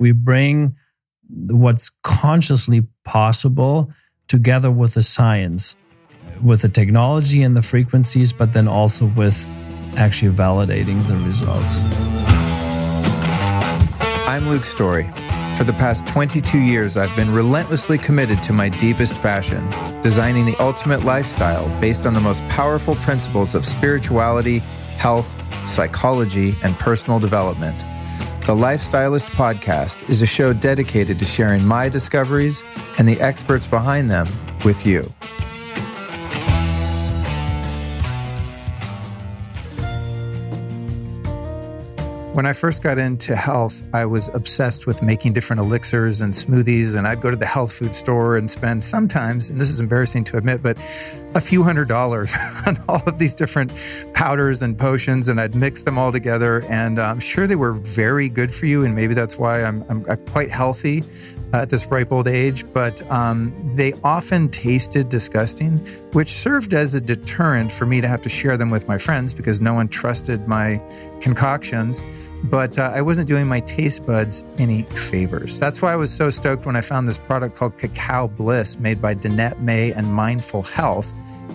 We bring what's consciously possible together with the science, with the technology and the frequencies, but then also with actually validating the results. I'm Luke Story. For the past 22 years, I've been relentlessly committed to my deepest passion, designing the ultimate lifestyle based on the most powerful principles of spirituality, health, psychology, and personal development. The Lifestylist Podcast is a show dedicated to sharing my discoveries and the experts behind them with you. When I first got into health, I was obsessed with making different elixirs and smoothies, and I'd go to the health food store and spend sometimes, and this is embarrassing to admit, but a few $100s on all of these different powders and potions, and I'd mix them all together, and I'm sure they were very good for you, and maybe that's why I'm quite healthy at this ripe old age, but they often tasted disgusting, which served as a deterrent for me to have to share them with my friends because no one trusted my concoctions. But I wasn't doing my taste buds any favors. That's why I was so stoked when I found this product called Cacao Bliss made by Danette May and Mindful Health.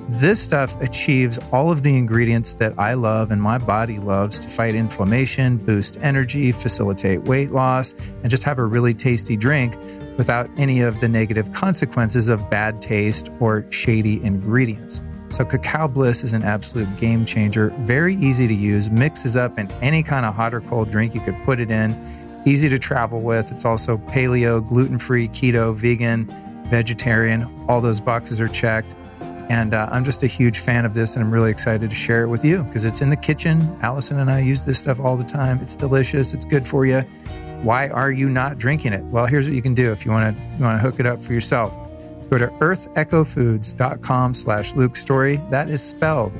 This stuff achieves all of the ingredients that I love and my body loves to fight inflammation, boost energy, facilitate weight loss, and just have a really tasty drink without any of the negative consequences of bad taste or shady ingredients. So Cacao Bliss is an absolute game changer, very easy to use, mixes up in any kind of hot or cold drink you could put it in, easy to travel with. It's also paleo, gluten-free, keto, vegan, vegetarian. All those boxes are checked. And I'm just a huge fan of this, and I'm really excited to share it with you because it's in the kitchen. Allison and I use this stuff all the time. It's delicious. It's good for you. Why are you not drinking it? Well, here's what you can do if you want to hook it up for yourself. Go to earthechofoods.com/Luke Story. That is spelled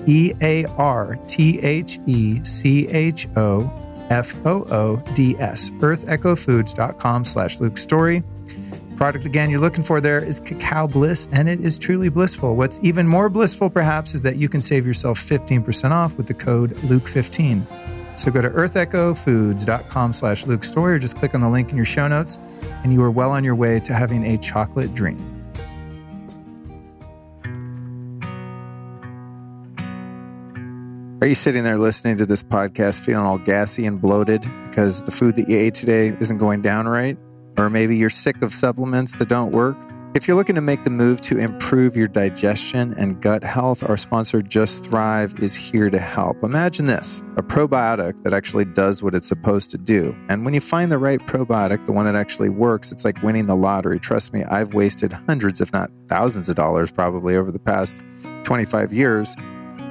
EARTHECHOFOODS. earthechofoods.com/Luke Story. Product again you're looking for there is Cacao Bliss, and it is truly blissful. What's even more blissful perhaps is that you can save yourself 15% off with the code Luke15. So go to earthechofoods.com/Luke Story or just click on the link in your show notes, and you are well on your way to having a chocolate dream. Are you sitting there listening to this podcast feeling all gassy and bloated because the food that you ate today isn't going down right? Or maybe you're sick of supplements that don't work? If you're looking to make the move to improve your digestion and gut health, our sponsor Just Thrive is here to help. Imagine this, a probiotic that actually does what it's supposed to do. And when you find the right probiotic, the one that actually works, it's like winning the lottery. Trust me, I've wasted hundreds, if not thousands of dollars probably over the past 25 years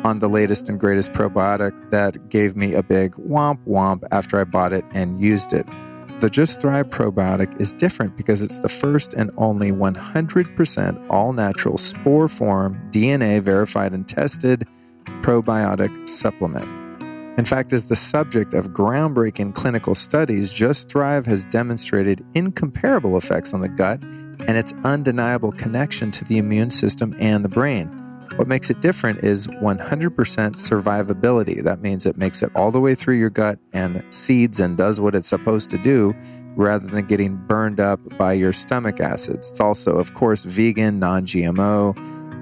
on the latest and greatest probiotic that gave me a big womp womp after I bought it and used it. The Just Thrive probiotic is different because it's the first and only 100% all-natural spore-form, DNA-verified and tested probiotic supplement. In fact, as the subject of groundbreaking clinical studies, Just Thrive has demonstrated incomparable effects on the gut and its undeniable connection to the immune system and the brain. What makes it different is 100% survivability. That means it makes it all the way through your gut and seeds and does what it's supposed to do rather than getting burned up by your stomach acids. It's also, of course, vegan, non-GMO,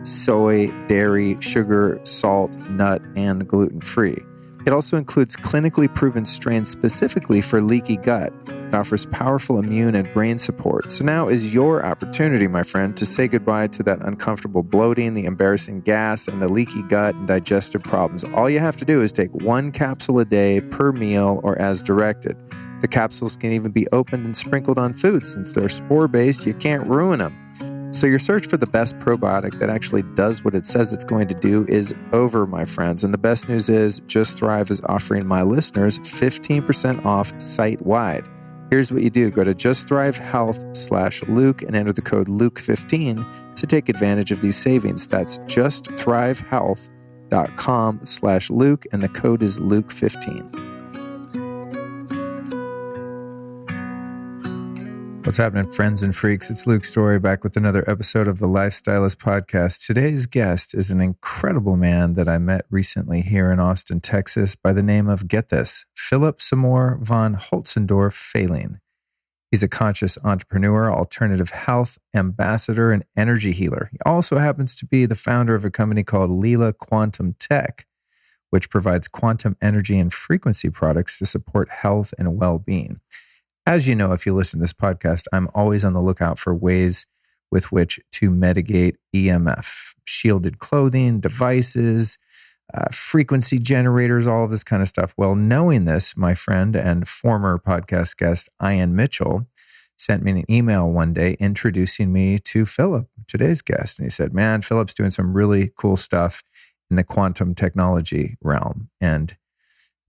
soy, dairy, sugar, salt, nut, and gluten-free. It also includes clinically proven strains specifically for leaky gut. It offers powerful immune and brain support. So now is your opportunity, my friend, to say goodbye to that uncomfortable bloating, the embarrassing gas, and the leaky gut and digestive problems. All you have to do is take one capsule a day per meal or as directed. The capsules can even be opened and sprinkled on food. Since they're spore-based, you can't ruin them. So your search for the best probiotic that actually does what it says it's going to do is over, my friends. And the best news is Just Thrive is offering my listeners 15% off site-wide. Here's what you do. Go to justthrivehealth.com/Luke and enter the code Luke15 to take advantage of these savings. That's justthrivehealth.com/Luke and the code is Luke15. What's happening, friends and freaks? It's Luke Story back with another episode of the Lifestylist Podcast. Today's guest is an incredible man that I met recently here in Austin, Texas by the name of, get this, Philipp Samor von Holtzendorff-Fehling. He's a conscious entrepreneur, alternative health ambassador, and energy healer. He also happens to be the founder of a company called Leela Quantum Tech, which provides quantum energy and frequency products to support health and well-being. As you know, if you listen to this podcast, I'm always on the lookout for ways with which to mitigate EMF, shielded clothing, devices, frequency generators, all of this kind of stuff. Well, knowing this, my friend and former podcast guest, Ian Mitchell, sent me an email one day introducing me to Philipp, today's guest. And he said, man, Philipp's doing some really cool stuff in the quantum technology realm. And,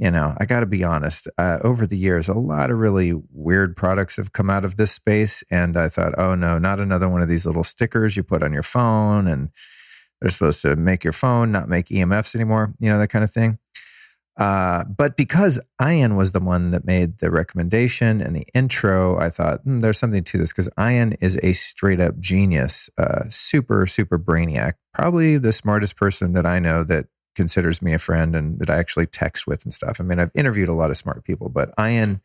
you know, I got to be honest, over the years, a lot of really weird products have come out of this space. And I thought, oh no, not another one of these little stickers you put on your phone and they're supposed to make your phone not make EMFs anymore, you know, that kind of thing. But because Ian was the one that made the recommendation and the intro, I thought, there's something to this because Ian is a straight up genius, super, super brainiac, probably the smartest person that I know that considers me a friend and that I actually text with and stuff. I mean, I've interviewed a lot of smart people, but Ian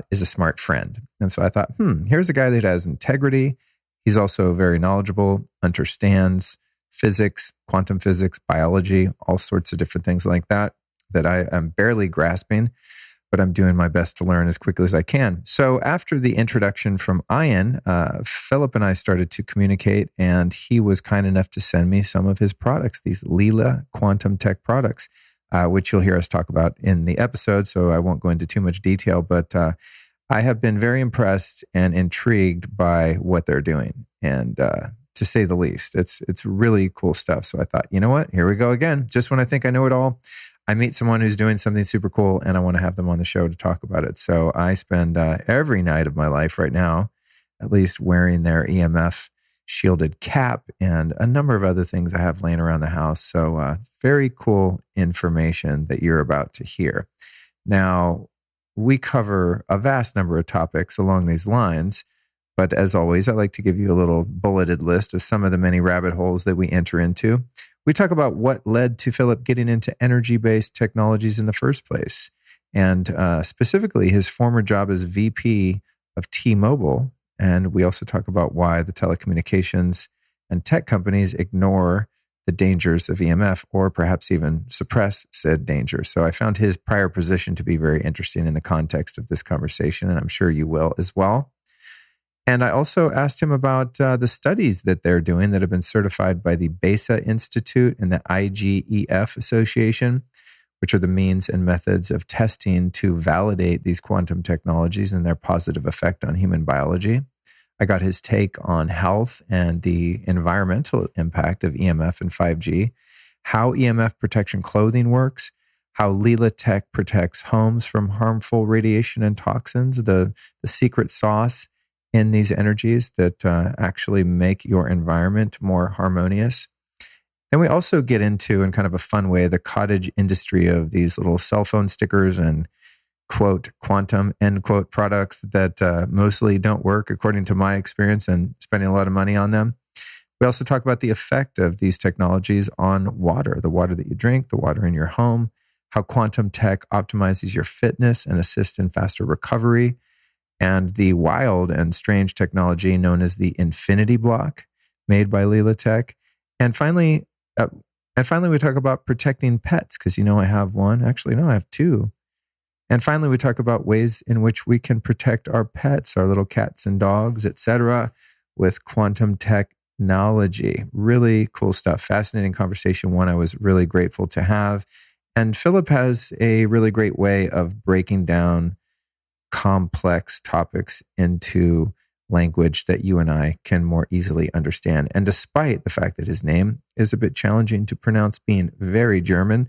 is a smart friend. And so I thought, here's a guy that has integrity. He's also very knowledgeable, understands physics, quantum physics, biology, all sorts of different things like that I am barely grasping, but I'm doing my best to learn as quickly as I can. So after the introduction from Ian, Philipp and I started to communicate, and he was kind enough to send me some of his products, these Leela Quantum Tech products, which you'll hear us talk about in the episode, so I won't go into too much detail, but I have been very impressed and intrigued by what they're doing. And to say the least, it's really cool stuff. So I thought, you know what? Here we go again. Just when I think I know it all, I meet someone who's doing something super cool and I want to have them on the show to talk about it. So I spend every night of my life right now, at least wearing their EMF shielded cap and a number of other things I have laying around the house. So very cool information that you're about to hear. Now, we cover a vast number of topics along these lines. But as always, I like to give you a little bulleted list of some of the many rabbit holes that we enter into. We talk about what led to Philipp getting into energy-based technologies in the first place. And specifically, his former job as VP of T-Mobile. And we also talk about why the telecommunications and tech companies ignore the dangers of EMF or perhaps even suppress said dangers. So I found his prior position to be very interesting in the context of this conversation, and I'm sure you will as well. And I also asked him about the studies that they're doing that have been certified by the BESA Institute and the IGEF Association, which are the means and methods of testing to validate these quantum technologies and their positive effect on human biology. I got his take on health and the environmental impact of EMF and 5G, how EMF protection clothing works, how Leela Tech protects homes from harmful radiation and toxins, the secret sauce in these energies that actually make your environment more harmonious. And we also get into, in kind of a fun way, the cottage industry of these little cell phone stickers and quote quantum end quote products that mostly don't work according to my experience and spending a lot of money on them. We also talk about the effect of these technologies on water, the water that you drink, the water in your home, how quantum tech optimizes your fitness and assists in faster recovery, and the wild and strange technology known as the infinity block made by Leela Tech. And finally, we talk about protecting pets because, you know, I have one. Actually, no, I have two. And finally, we talk about ways in which we can protect our pets, our little cats and dogs, etc., with quantum technology. Really cool stuff. Fascinating conversation. One I was really grateful to have. And Philipp has a really great way of breaking down complex topics into language that you and I can more easily understand. And despite the fact that his name is a bit challenging to pronounce, being very German,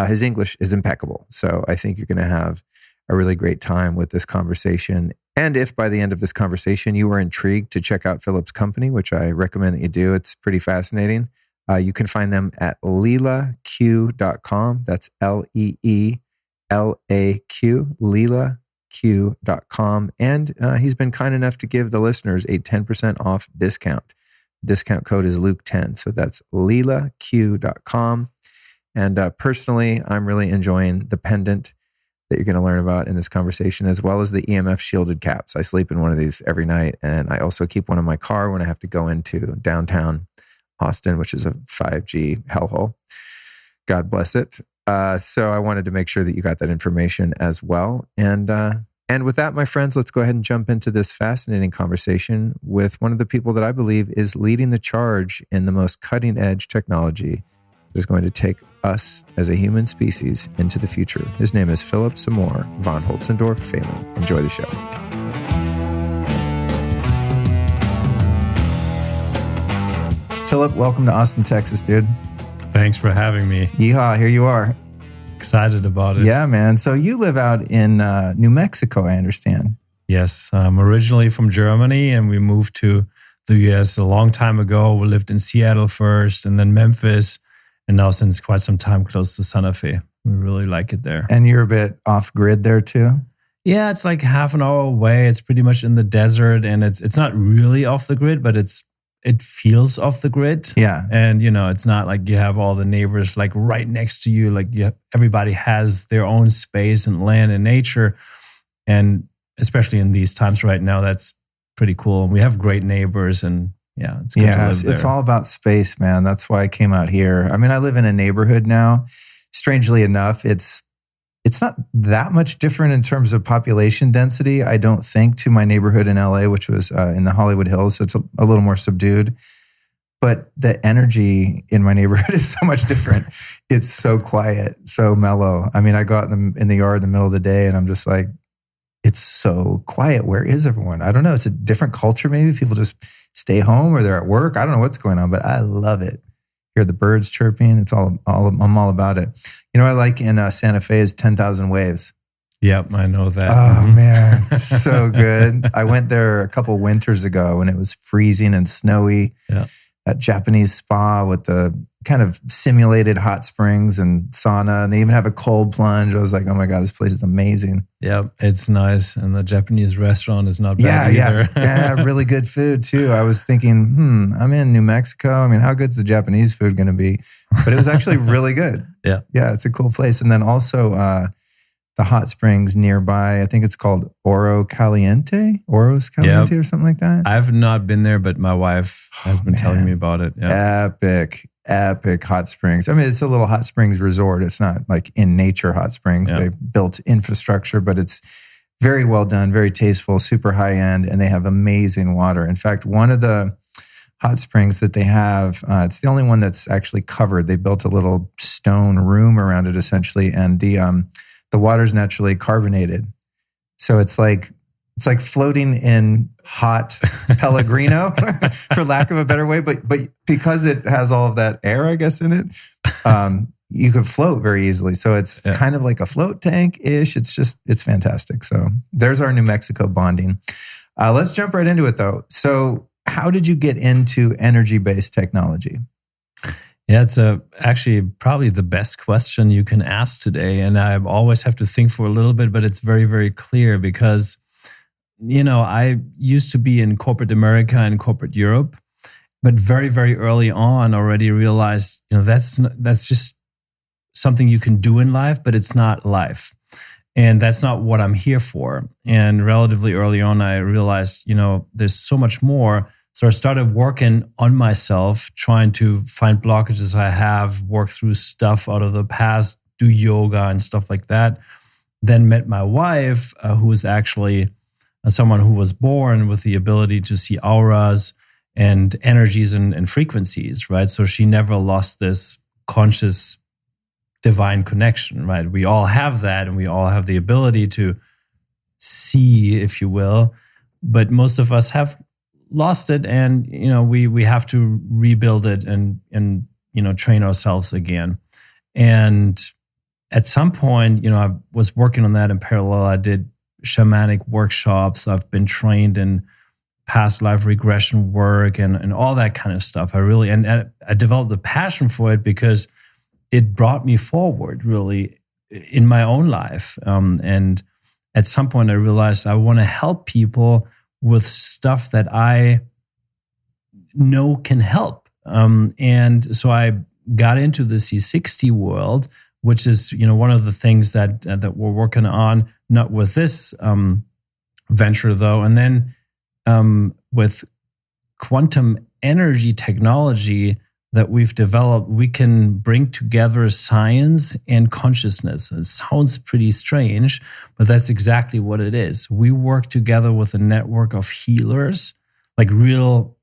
his English is impeccable. So I think you're going to have a really great time with this conversation. And if by the end of this conversation you are intrigued to check out Philipp's company, which I recommend that you do, it's pretty fascinating. You can find them at leelaq.com. That's LEELAQ, leelaq.com. And he's been kind enough to give the listeners a 10% off discount. Discount code is Luke10. So that's leelaq.com. And personally, I'm really enjoying the pendant that you're going to learn about in this conversation, as well as the EMF shielded caps. I sleep in one of these every night, and I also keep one in my car when I have to go into downtown Austin, which is a 5G hellhole. God bless it. So I wanted to make sure that you got that information as well. And with that, my friends, let's go ahead and jump into this fascinating conversation with one of the people that I believe is leading the charge in the most cutting edge technology that is going to take us as a human species into the future. His name is Philipp Samor von Holtzendorff-Fehling. Enjoy the show. Philipp, welcome to Austin, Texas, dude. Thanks for having me. Yeehaw, here you are. Excited about it. Yeah, man. So you live out in New Mexico, I understand. Yes, I'm originally from Germany, and we moved to the US a long time ago. We lived in Seattle first, and then Memphis, and now since quite some time close to Santa Fe. We really like it there. And you're a bit off grid there too? Yeah, it's like half an hour away. It's pretty much in the desert, and it's not really off the grid, but it feels off the grid. Yeah. And, it's not like you have all the neighbors like right next to you. Like everybody has their own space and land and nature. And especially in these times right now, that's pretty cool. We have great neighbors, and it's good to live there. It's all about space, man. That's why I came out here. I mean, I live in a neighborhood now. Strangely enough, it's not that much different in terms of population density, I don't think, to my neighborhood in LA, which was in the Hollywood Hills. So it's a little more subdued. But the energy in my neighborhood is so much different. It's so quiet, so mellow. I mean, I go out in the yard in the middle of the day, and I'm just like, it's so quiet. Where is everyone? I don't know. It's a different culture maybe. People just stay home or they're at work. I don't know what's going on, but I love it. Hear the birds chirping. It's I'm all about it. What I like in Santa Fe is 10,000 Waves. Yep, I know that. Oh, man, so good. I went there a couple winters ago when it was freezing and snowy. Yeah. That Japanese spa with the kind of simulated hot springs and sauna, and they even have a cold plunge. I was like, oh my God, this place is amazing. Yep, it's nice. And the Japanese restaurant is not bad either. Yeah, really good food too. I was thinking, I'm in New Mexico. I mean, how good's the Japanese food going to be? But it was actually really good. Yeah, it's a cool place. And then also the hot springs nearby, I think it's called Oros Caliente or something like that. I've not been there, but my wife has been telling me about it. Yeah. Epic hot springs. I mean, it's a little hot springs resort. It's not like in nature hot springs. They've built infrastructure, but it's very well done, very tasteful, super high end, and they have amazing water. In fact, one of the hot springs that they have, it's the only one that's actually covered. They built a little stone room around it essentially, and the water's naturally carbonated. So it's like floating in hot Pellegrino, for lack of a better way. But because it has all of that air, I guess, in it, you can float very easily. So it's kind of like a float tank-ish. It's fantastic. So there's our New Mexico bonding. Let's jump right into it, though. So how did you get into energy-based technology? Yeah, it's actually probably the best question you can ask today. And I always have to think for a little bit, but it's very, very clear because, I used to be in corporate America and corporate Europe, but very, very early on already realized, that's just something you can do in life, but it's not life. And that's not what I'm here for. And relatively early on, I realized, there's so much more. So I started working on myself, trying to find blockages I have, work through stuff out of the past, do yoga and stuff like that. Then met my wife, who was actually someone who was born with the ability to see auras and energies and frequencies, right? So she never lost this conscious divine connection, right? We all have that, and we all have the ability to see, if you will, but most of us have lost it, and we have to rebuild it and train ourselves again. And at some point, I was working on that in parallel. I did shamanic workshops. I've been trained in past life regression work and all that kind of stuff. I developed a passion for it because it brought me forward really in my own life. And at some point I realized I want to help people with stuff that I know can help. And so I got into the C60 world, which is one of the things that we're working on. Not with this venture though, and then with quantum energy technology that we've developed, we can bring together science and consciousness. It sounds pretty strange, but that's exactly what it is. We work together with a network of healers, like real,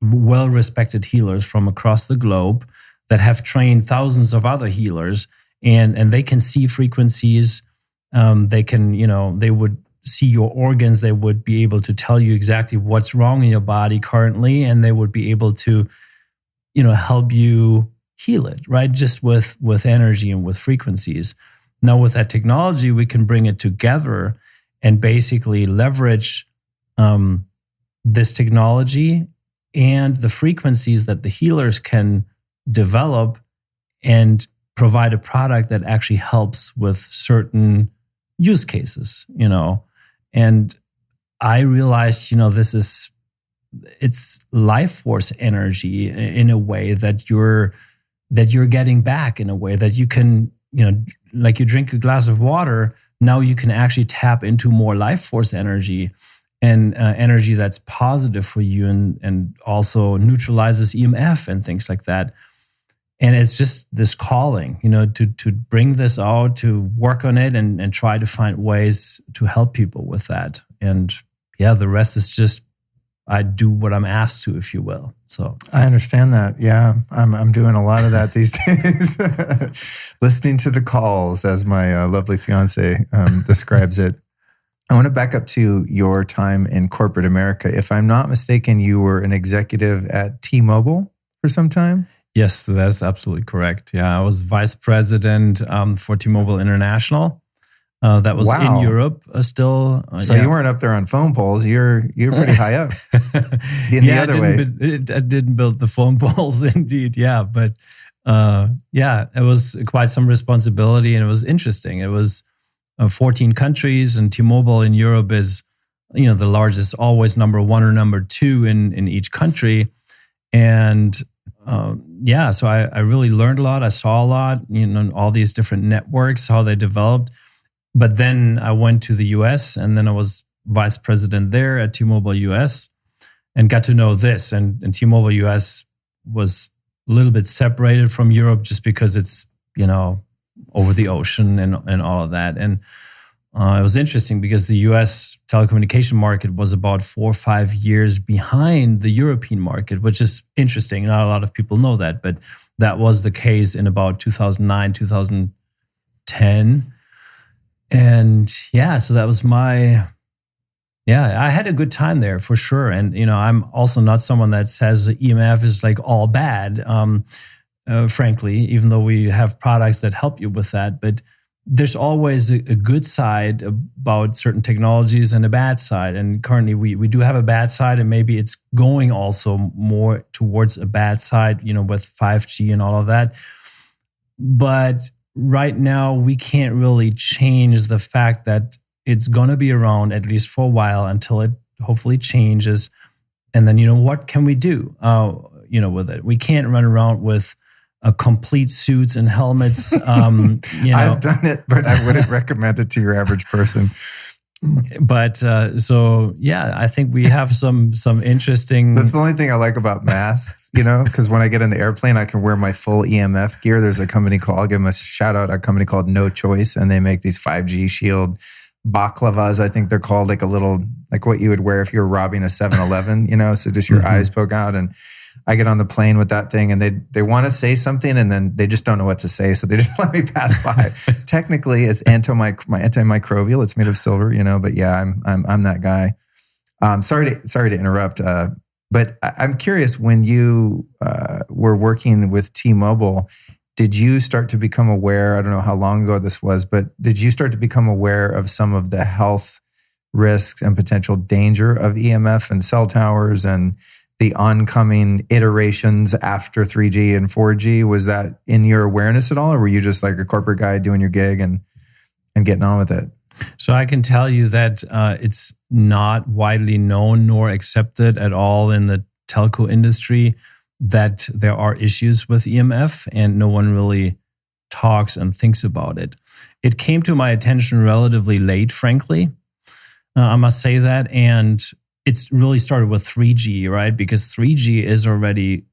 well-respected healers from across the globe that have trained thousands of other healers, and they can see frequencies. They can, they would see your organs. They would be able to tell you exactly what's wrong in your body currently, and they would be able to, help you heal it, right? Just with energy and with frequencies. Now, with that technology, we can bring it together and basically leverage this technology and the frequencies that the healers can develop and provide a product that actually helps with certain use cases, And I realized, it's life force energy in a way that you're getting back, in a way that you can, like you drink a glass of water, now you can actually tap into more life force energy and energy that's positive for you and also neutralizes EMF and things like that. And it's just this calling, to bring this out, to work on it and try to find ways to help people with that. And yeah, the rest is just, I do what I'm asked to, if you will. So I understand that. Yeah, I'm doing a lot of that these days. Listening to the calls, as my lovely fiance describes it. I want to back up to your time in corporate America. If I'm not mistaken, you were an executive at T-Mobile for some time? Yes, that's absolutely correct. Yeah, I was vice president for T-Mobile International. That was in Europe still. So you weren't up there on phone poles. You're pretty high up. In the other way. I didn't build the phone poles, indeed. Yeah, but it was quite some responsibility, and it was interesting. It was 14 countries, and T-Mobile in Europe is, the largest, always number one or number two in each country. And so I really learned a lot. I saw a lot, all these different networks, how they developed. But then I went to the US, and then I was vice president there at T-Mobile US and got to know this. And T-Mobile US was a little bit separated from Europe just because it's, over the ocean and all of that. And it was interesting because the US telecommunication market was about 4 or 5 years behind the European market, which is interesting. Not a lot of people know that, but that was the case in about 2009, 2010. And so that was I had a good time there for sure. And, I'm also not someone that says EMF is like all bad, frankly, even though we have products that help you with that. But there's always a good side about certain technologies and a bad side. And currently we do have a bad side, and maybe it's going also more towards a bad side, with 5G and all of that. But right now, we can't really change the fact that it's going to be around at least for a while until it hopefully changes. And then, what can we do, with it? We can't run around with complete suits and helmets. I've done it, but I wouldn't recommend it to your average person. But I think we have some interesting. That's the only thing I like about masks, because when I get in the airplane, I can wear my full EMF gear. There's a company I'll give them a shout out, a company called No Choice, and they make these 5G shield baklavas. I think they're called, like a little, like what you would wear if you were robbing a 7-Eleven, so just your eyes poke out. And I get on the plane with that thing, and they want to say something, and then they just don't know what to say, so they just let me pass by. Technically, it's antimicrobial. It's made of silver, But yeah, I'm that guy. Sorry to interrupt, but I'm curious. When you were working with T-Mobile, did you start to become aware? I don't know how long ago this was, but did you start to become aware of some of the health risks and potential danger of EMF and cell towers and the oncoming iterations after 3G and 4G? Was that in your awareness at all, or were you just like a corporate guy doing your gig and getting on with it? So I can tell you that it's not widely known nor accepted at all in the telco industry that there are issues with EMF, and no one really talks and thinks about it. It came to my attention relatively late, frankly. I must say that. And it's really started with 3G, right? Because 3G is already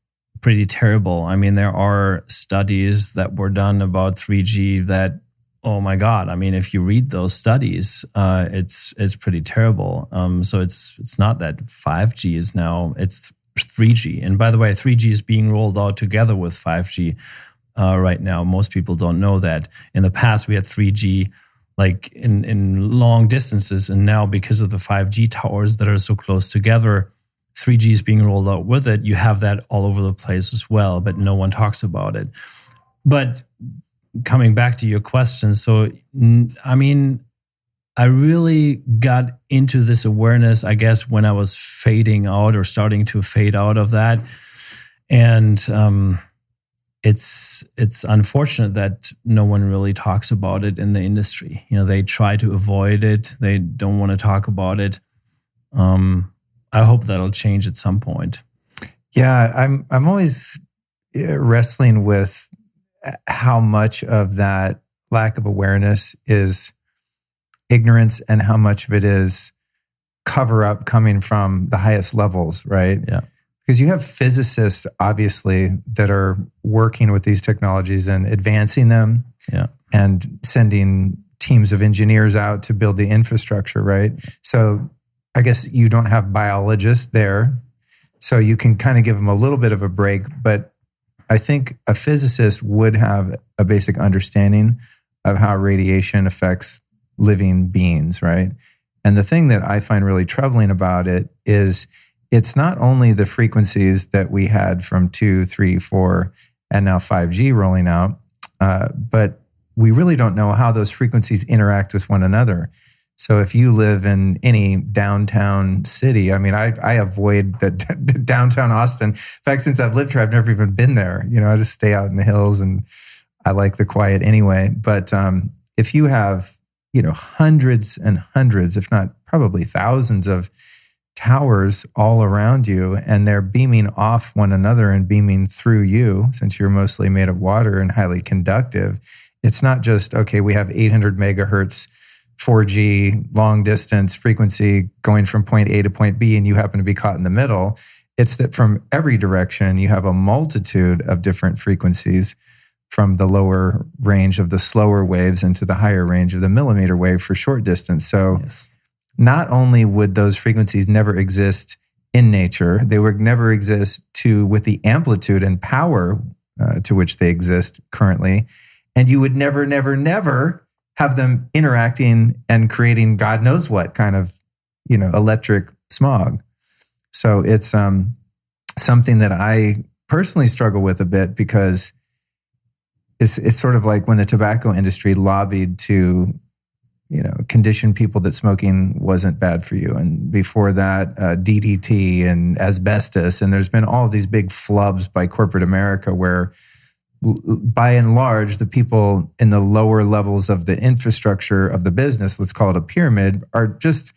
pretty terrible. I mean, there are studies that were done about 3G that, oh my God, I mean, if you read those studies, it's pretty terrible. So it's not that 5G is now, it's 3G. And by the way, 3G is being rolled out together with 5G right now. Most people don't know that. In the past, we had 3G like in long distances. And now because of the 5G towers that are so close together, 3G is being rolled out with it. You have that all over the place as well, but no one talks about it. But coming back to your question, so, I mean, I really got into this awareness, I guess, when I was fading out or starting to fade out of that. And it's unfortunate that no one really talks about it in the industry. You know, they try to avoid it. They don't want to talk about it. I hope that'll change at some point. Yeah, I'm always wrestling with how much of that lack of awareness is ignorance and how much of it is cover up coming from the highest levels, right? Yeah. Because you have physicists, obviously, that are working with these technologies and advancing them, yeah, and sending teams of engineers out to build the infrastructure, right? So I guess you don't have biologists there, so you can kind of give them a little bit of a break. But I think a physicist would have a basic understanding of how radiation affects living beings, right? And the thing that I find really troubling about it is it's not only the frequencies that we had from 2, 3, 4, and now 5G rolling out, but we really don't know how those frequencies interact with one another. So if you live in any downtown city, I mean, I avoid the downtown Austin. In fact, since I've lived here, I've never even been there. You know, I just stay out in the hills and I like the quiet anyway. But if you have, you know, hundreds and hundreds, if not probably thousands of towers all around you, and they're beaming off one another and beaming through you, since you're mostly made of water and highly conductive, it's not just, okay, we have 800 megahertz 4G long distance frequency going from point A to point B, and you happen to be caught in the middle. It's that from every direction, you have a multitude of different frequencies, from the lower range of the slower waves into the higher range of the millimeter wave for short distance. So yes, not only would those frequencies never exist in nature, they would never exist with the amplitude and power to which they exist currently. And you would never, never, never have them interacting and creating God knows what kind of, you know, electric smog. So it's something that I personally struggle with a bit, because it's sort of like when the tobacco industry lobbied to, you know, condition people that smoking wasn't bad for you. And before that, DDT and asbestos. And there's been all of these big flubs by corporate America where, by and large, the people in the lower levels of the infrastructure of the business, let's call it a pyramid, are just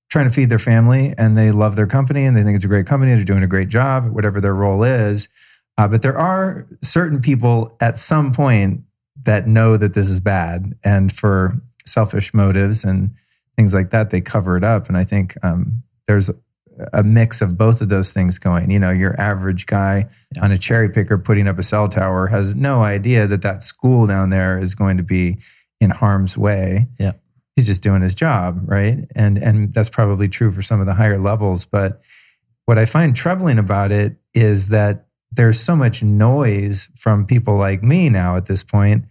trying to feed their family, and they love their company and they think it's a great company. They're doing a great job, whatever their role is. But there are certain people at some point that know that this is bad, and for selfish motives and things like that, they cover it up. And I think there's a mix of both of those things going. You know, your average guy on a cherry picker putting up a cell tower has no idea that that school down there is going to be in harm's way. Yeah, he's just doing his job, right? And that's probably true for some of the higher levels. But what I find troubling about it is that there's so much noise from people like me now at this point,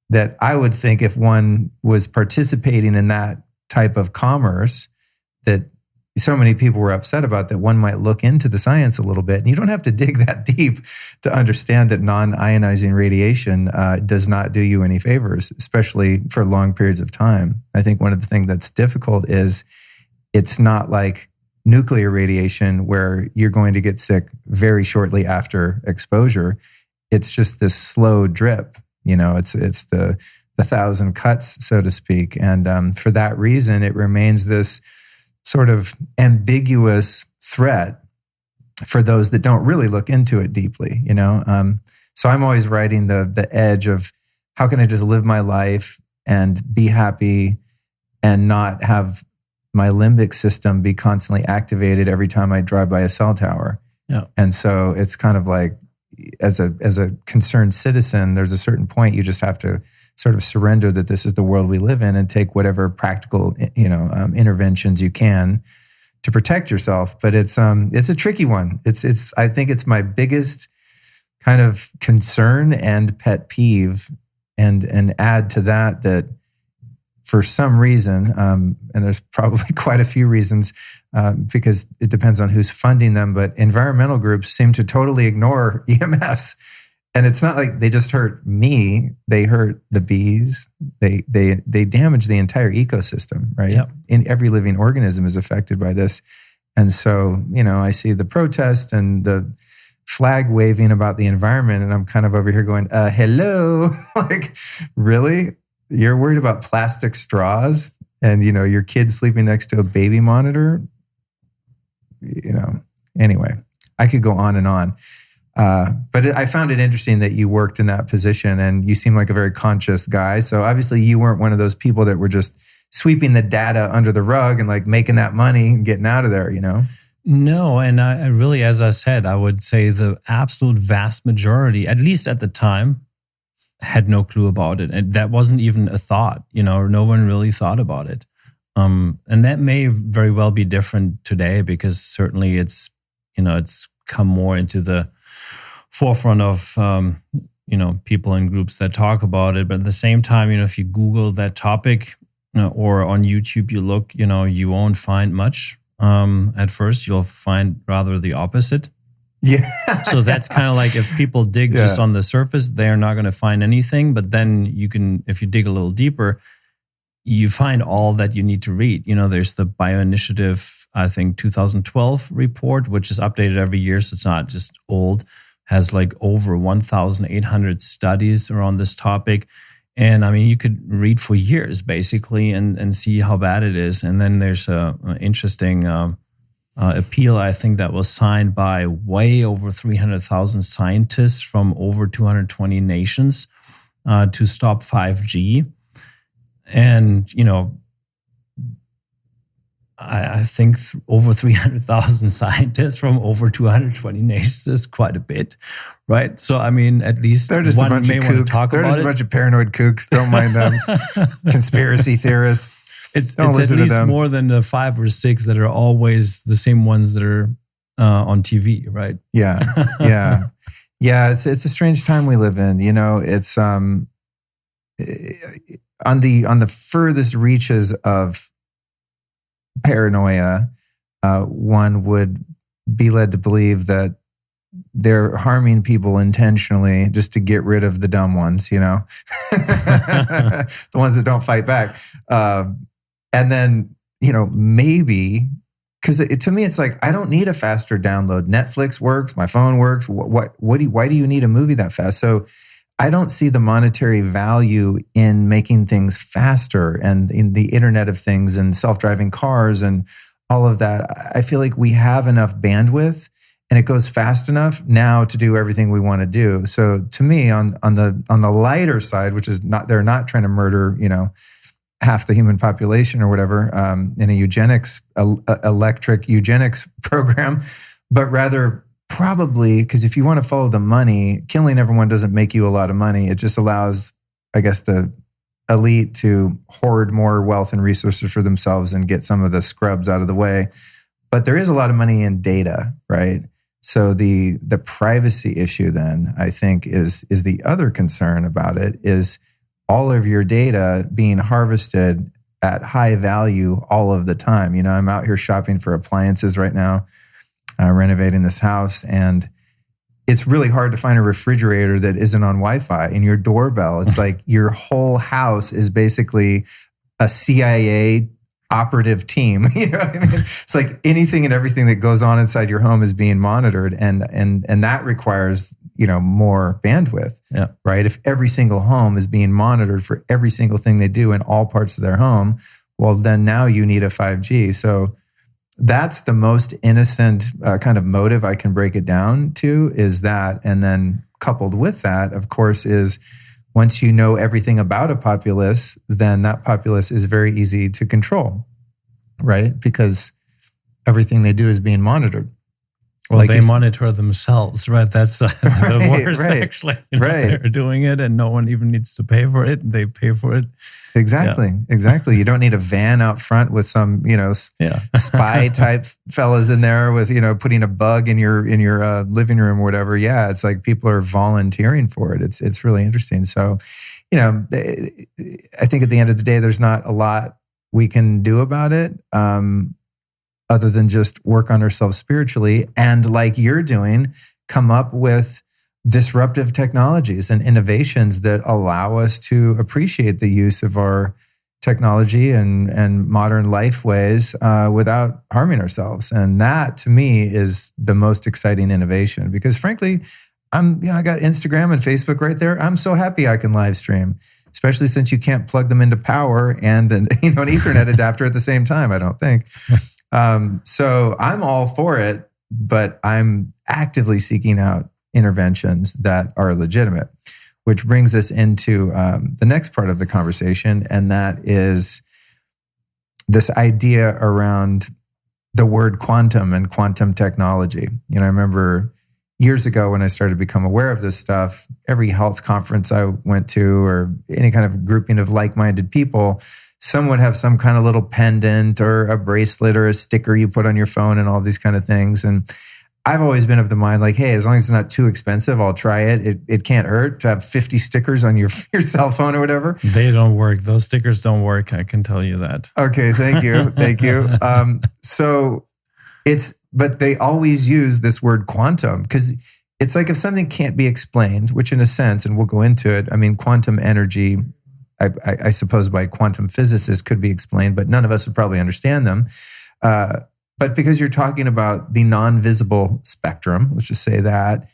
that I would think if one was participating in that type of commerce that so many people were upset about, that one might look into the science a little bit. And you don't have to dig that deep to understand that non-ionizing radiation does not do you any favors, especially for long periods of time. I think one of the things that's difficult is it's not like nuclear radiation where you're going to get sick very shortly after exposure. It's just this slow drip. You know, it's the 1,000 cuts, so to speak. And for that reason, it remains this sort of ambiguous threat for those that don't really look into it deeply, you know? So I'm always riding the edge of how can I just live my life and be happy and not have my limbic system be constantly activated every time I drive by a cell tower? Yeah. And so it's kind of like, as a concerned citizen, there's a certain point you just have to sort of surrender that this is the world we live in and take whatever practical, interventions you can to protect yourself. But it's a tricky one. I think it's my biggest kind of concern and pet peeve, and add to that for some reason, and there's probably quite a few reasons, because it depends on who's funding them, but environmental groups seem to totally ignore EMFs. And it's not like they just hurt me, they hurt the bees. They damage the entire ecosystem, right? Yep. And every living organism is affected by this. And so, I see the protest and the flag waving about the environment, and I'm kind of over here going, hello, like, really? You're worried about plastic straws and, your kid sleeping next to a baby monitor? Anyway, I could go on and on. But I found it interesting that you worked in that position and you seem like a very conscious guy. So obviously you weren't one of those people that were just sweeping the data under the rug and like making that money and getting out of there, No, and I really, as I said, I would say the absolute vast majority, at least at the time, had no clue about it. And that wasn't even a thought, no one really thought about it. And that may very well be different today, because certainly it's come more into the forefront of, people in groups that talk about it. But at the same time, if you Google that topic or on YouTube, you look, you won't find much. At first, you'll find rather the opposite. Yeah. So that's kind of like, if people dig just on the surface, they're not going to find anything. But then if you dig a little deeper, you find all that you need to read. There's the Bioinitiative, I think, 2012 report, which is updated every year. So it's not just old, has like over 1,800 studies around this topic. And I mean, you could read for years basically and see how bad it is. And then there's an interesting appeal, I think, that was signed by way over 300,000 scientists from over 220 nations to stop 5G. And, I think over 300,000 scientists from over 220 nations is quite a bit, right? So, I mean, at least they're just one a bunch may of want to kooks. talk They're about just it. a bunch of paranoid kooks. Don't mind them. Conspiracy theorists. It's at least more than the 5 or 6 that are always the same ones that are on TV, right? Yeah. It's a strange time we live in. It's on the furthest reaches of paranoia, one would be led to believe that they're harming people intentionally just to get rid of the dumb ones, the ones that don't fight back. And then, maybe, because to me, it's like, I don't need a faster download. Netflix works, my phone works. Why do you need a movie that fast? So I don't see the monetary value in making things faster and in the Internet of Things and self-driving cars and all of that. I feel like we have enough bandwidth and it goes fast enough now to do everything we want to do. So to me, on the lighter side, which is they're not trying to murder, half the human population or whatever in a electric eugenics program, but rather probably, because if you want to follow the money, killing everyone doesn't make you a lot of money. It just allows, I guess, the elite to hoard more wealth and resources for themselves and get some of the scrubs out of the way. But there is a lot of money in data, right? So the privacy issue then, I think, is the other concern about it, is all of your data being harvested at high value all of the time. I'm out here shopping for appliances right now, renovating this house, and it's really hard to find a refrigerator that isn't on Wi-Fi. And your doorbell, it's like your whole house is basically a CIA operative team. You know what I mean? It's like anything and everything that goes on inside your home is being monitored, and that requires more bandwidth. Yeah. Right. If every single home is being monitored for every single thing they do in all parts of their home, well, then now you need a 5G. So that's the most innocent kind of motive I can break it down to, is that. And then coupled with that, of course, is once you know everything about a populace, then that populace is very easy to control, right? Because everything they do is being monitored. Well, they monitor themselves, right? That's the worst, actually. They're doing it and no one even needs to pay for it. They pay for it. Exactly. You don't need a van out front with some, spy type fellas in there with, putting a bug in your living room or whatever. Yeah, it's like people are volunteering for it. It's really interesting. So, I think at the end of the day, there's not a lot we can do about it. Other than just work on ourselves spiritually and, like you're doing, come up with disruptive technologies and innovations that allow us to appreciate the use of our technology and modern life ways without harming ourselves. And that, to me, is the most exciting innovation. Because frankly, I got Instagram and Facebook right there. I'm so happy I can live stream, especially since you can't plug them into power and an Ethernet adapter at the same time, I don't think. So I'm all for it, but I'm actively seeking out interventions that are legitimate, which brings us into the next part of the conversation. And that is this idea around the word quantum and quantum technology. I remember years ago when I started to become aware of this stuff, every health conference I went to or any kind of grouping of like-minded people, some would have some kind of little pendant or a bracelet or a sticker you put on your phone and all these kind of things. And I've always been of the mind like, hey, as long as it's not too expensive, I'll try it. It can't hurt to have 50 stickers on your cell phone or whatever. They don't work. Those stickers don't work. I can tell you that. Okay, thank you. Thank you. But they always use this word quantum because it's like if something can't be explained, which in a sense, and we'll go into it, quantum energy, I suppose by quantum physicists could be explained, but none of us would probably understand them. But because you're talking about the non-visible spectrum, let's just say that,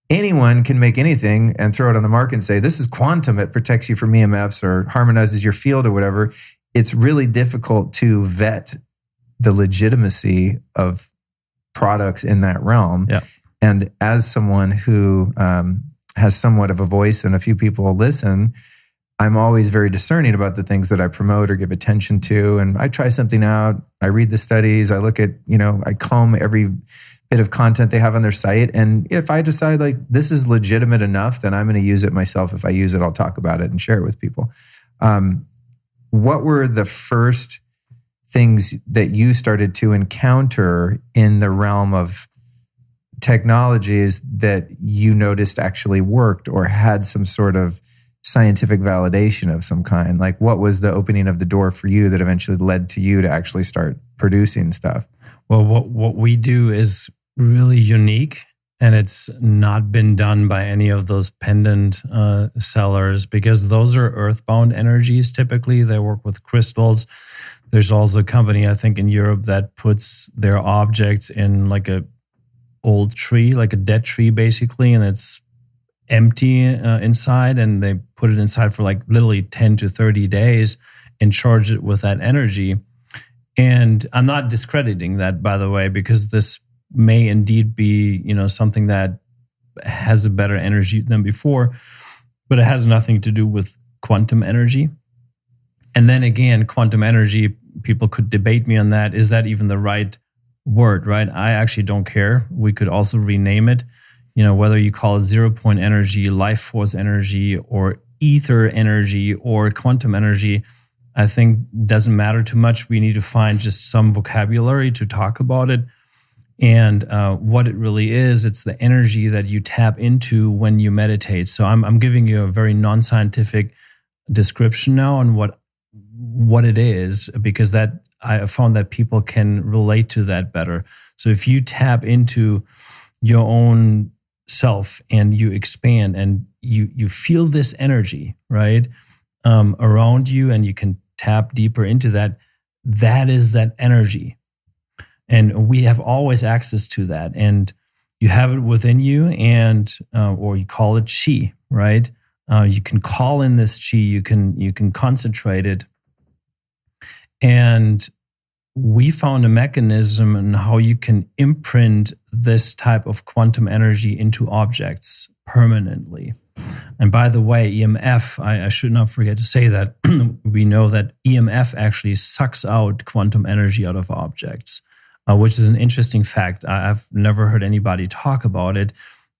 anyone can make anything and throw it on the market and say, this is quantum, it protects you from EMFs or harmonizes your field or whatever. It's really difficult to vet the legitimacy of products in that realm. Yeah. And as someone who has somewhat of a voice and a few people listen, I'm always very discerning about the things that I promote or give attention to. And I try something out. I read the studies. I look at, I comb every bit of content they have on their site. And if I decide like this is legitimate enough, then I'm going to use it myself. If I use it, I'll talk about it and share it with people. What were the first things that you started to encounter in the realm of technologies that you noticed actually worked or had some sort of scientific validation of some kind? Like, what was the opening of the door for you that eventually led to you to actually start producing stuff? Well, what we do is really unique, and it's not been done by any of those pendant sellers because those are earthbound energies. Typically, they work with crystals. There's also a company, I think, in Europe that puts their objects in like a old tree, like a dead tree, basically, and it's empty inside, and they put it inside for like literally 10 to 30 days and charge it with that energy. And I'm not discrediting that, by the way, because this may indeed be, something that has a better energy than before, but it has nothing to do with quantum energy. And then again, quantum energy, people could debate me on that. Is that even the right word, right? I actually don't care. We could also rename it. Whether you call it 0-point energy, life force energy, or ether energy, or quantum energy, I think doesn't matter too much. We need to find just some vocabulary to talk about it. And what it really is, it's the energy that you tap into when you meditate. So I'm giving you a very non-scientific description now on what it is, because that I found that people can relate to that better. So if you tap into your own self and you expand and you feel this energy, right, around you, and you can tap deeper into that, that is that energy. And we have always access to that. And you have it within you, and or you call it chi, right? You can call in this chi, you can concentrate it. And we found a mechanism in how you can imprint this type of quantum energy into objects permanently. And by the way, EMF, I should not forget to say that we know that EMF actually sucks out quantum energy out of objects, which is an interesting fact. I've never heard anybody talk about it,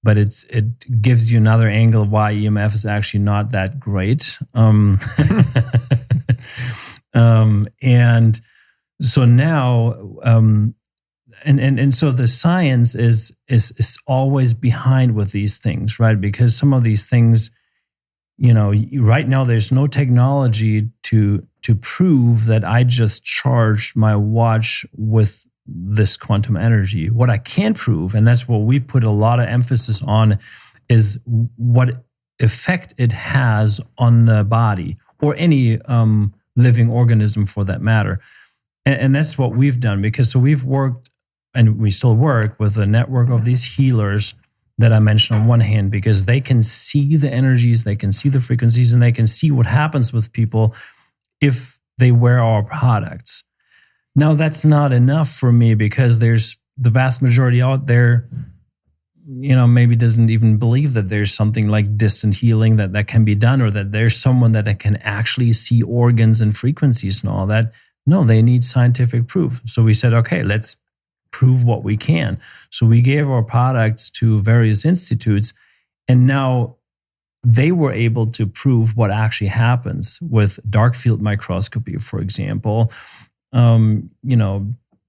but it gives you another angle why EMF is actually not that great. And so now, and so the science is always behind with these things, right? Because some of these things, right now there's no technology to prove that I just charged my watch with this quantum energy. What I can prove, and that's what we put a lot of emphasis on, is what effect it has on the body or any living organism for that matter. And that's what we've done, because so we've worked, and we still work with a network of these healers that I mentioned on one hand, because they can see the energies, they can see the frequencies, and they can see what happens with people if they wear our products. Now, that's not enough for me, because there's the vast majority out there, maybe doesn't even believe that there's something like distant healing that can be done, or that there's someone that can actually see organs and frequencies and all that. No, they need scientific proof. So we said, okay, let's prove what we can. So we gave our products to various institutes, and now they were able to prove what actually happens with dark field microscopy, for example.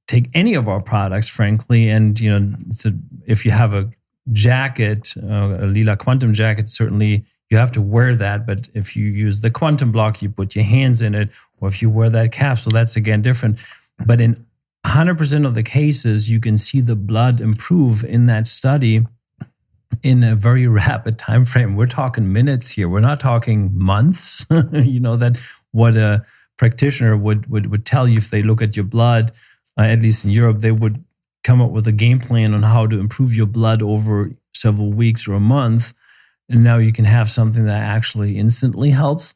Take any of our products, frankly, and so if you have a jacket, a Leela Quantum jacket, certainly you have to wear that. But if you use the quantum block, you put your hands in it, or if you wear that capsule, that's again different. But in 100% of the cases, you can see the blood improve in that study in a very rapid time frame. We're talking minutes here. We're not talking months. That what a practitioner would tell you if they look at your blood, at least in Europe, they would come up with a game plan on how to improve your blood over several weeks or a month. And now you can have something that actually instantly helps.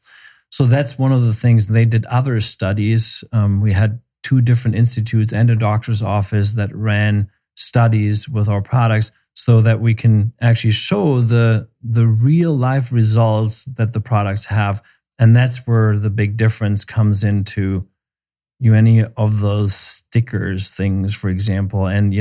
So that's one of the things. They did other studies. We had 2 different institutes and a doctor's office that ran studies with our products so that we can actually show the real life results that the products have. And that's where the big difference comes into any of those stickers things, for example. And,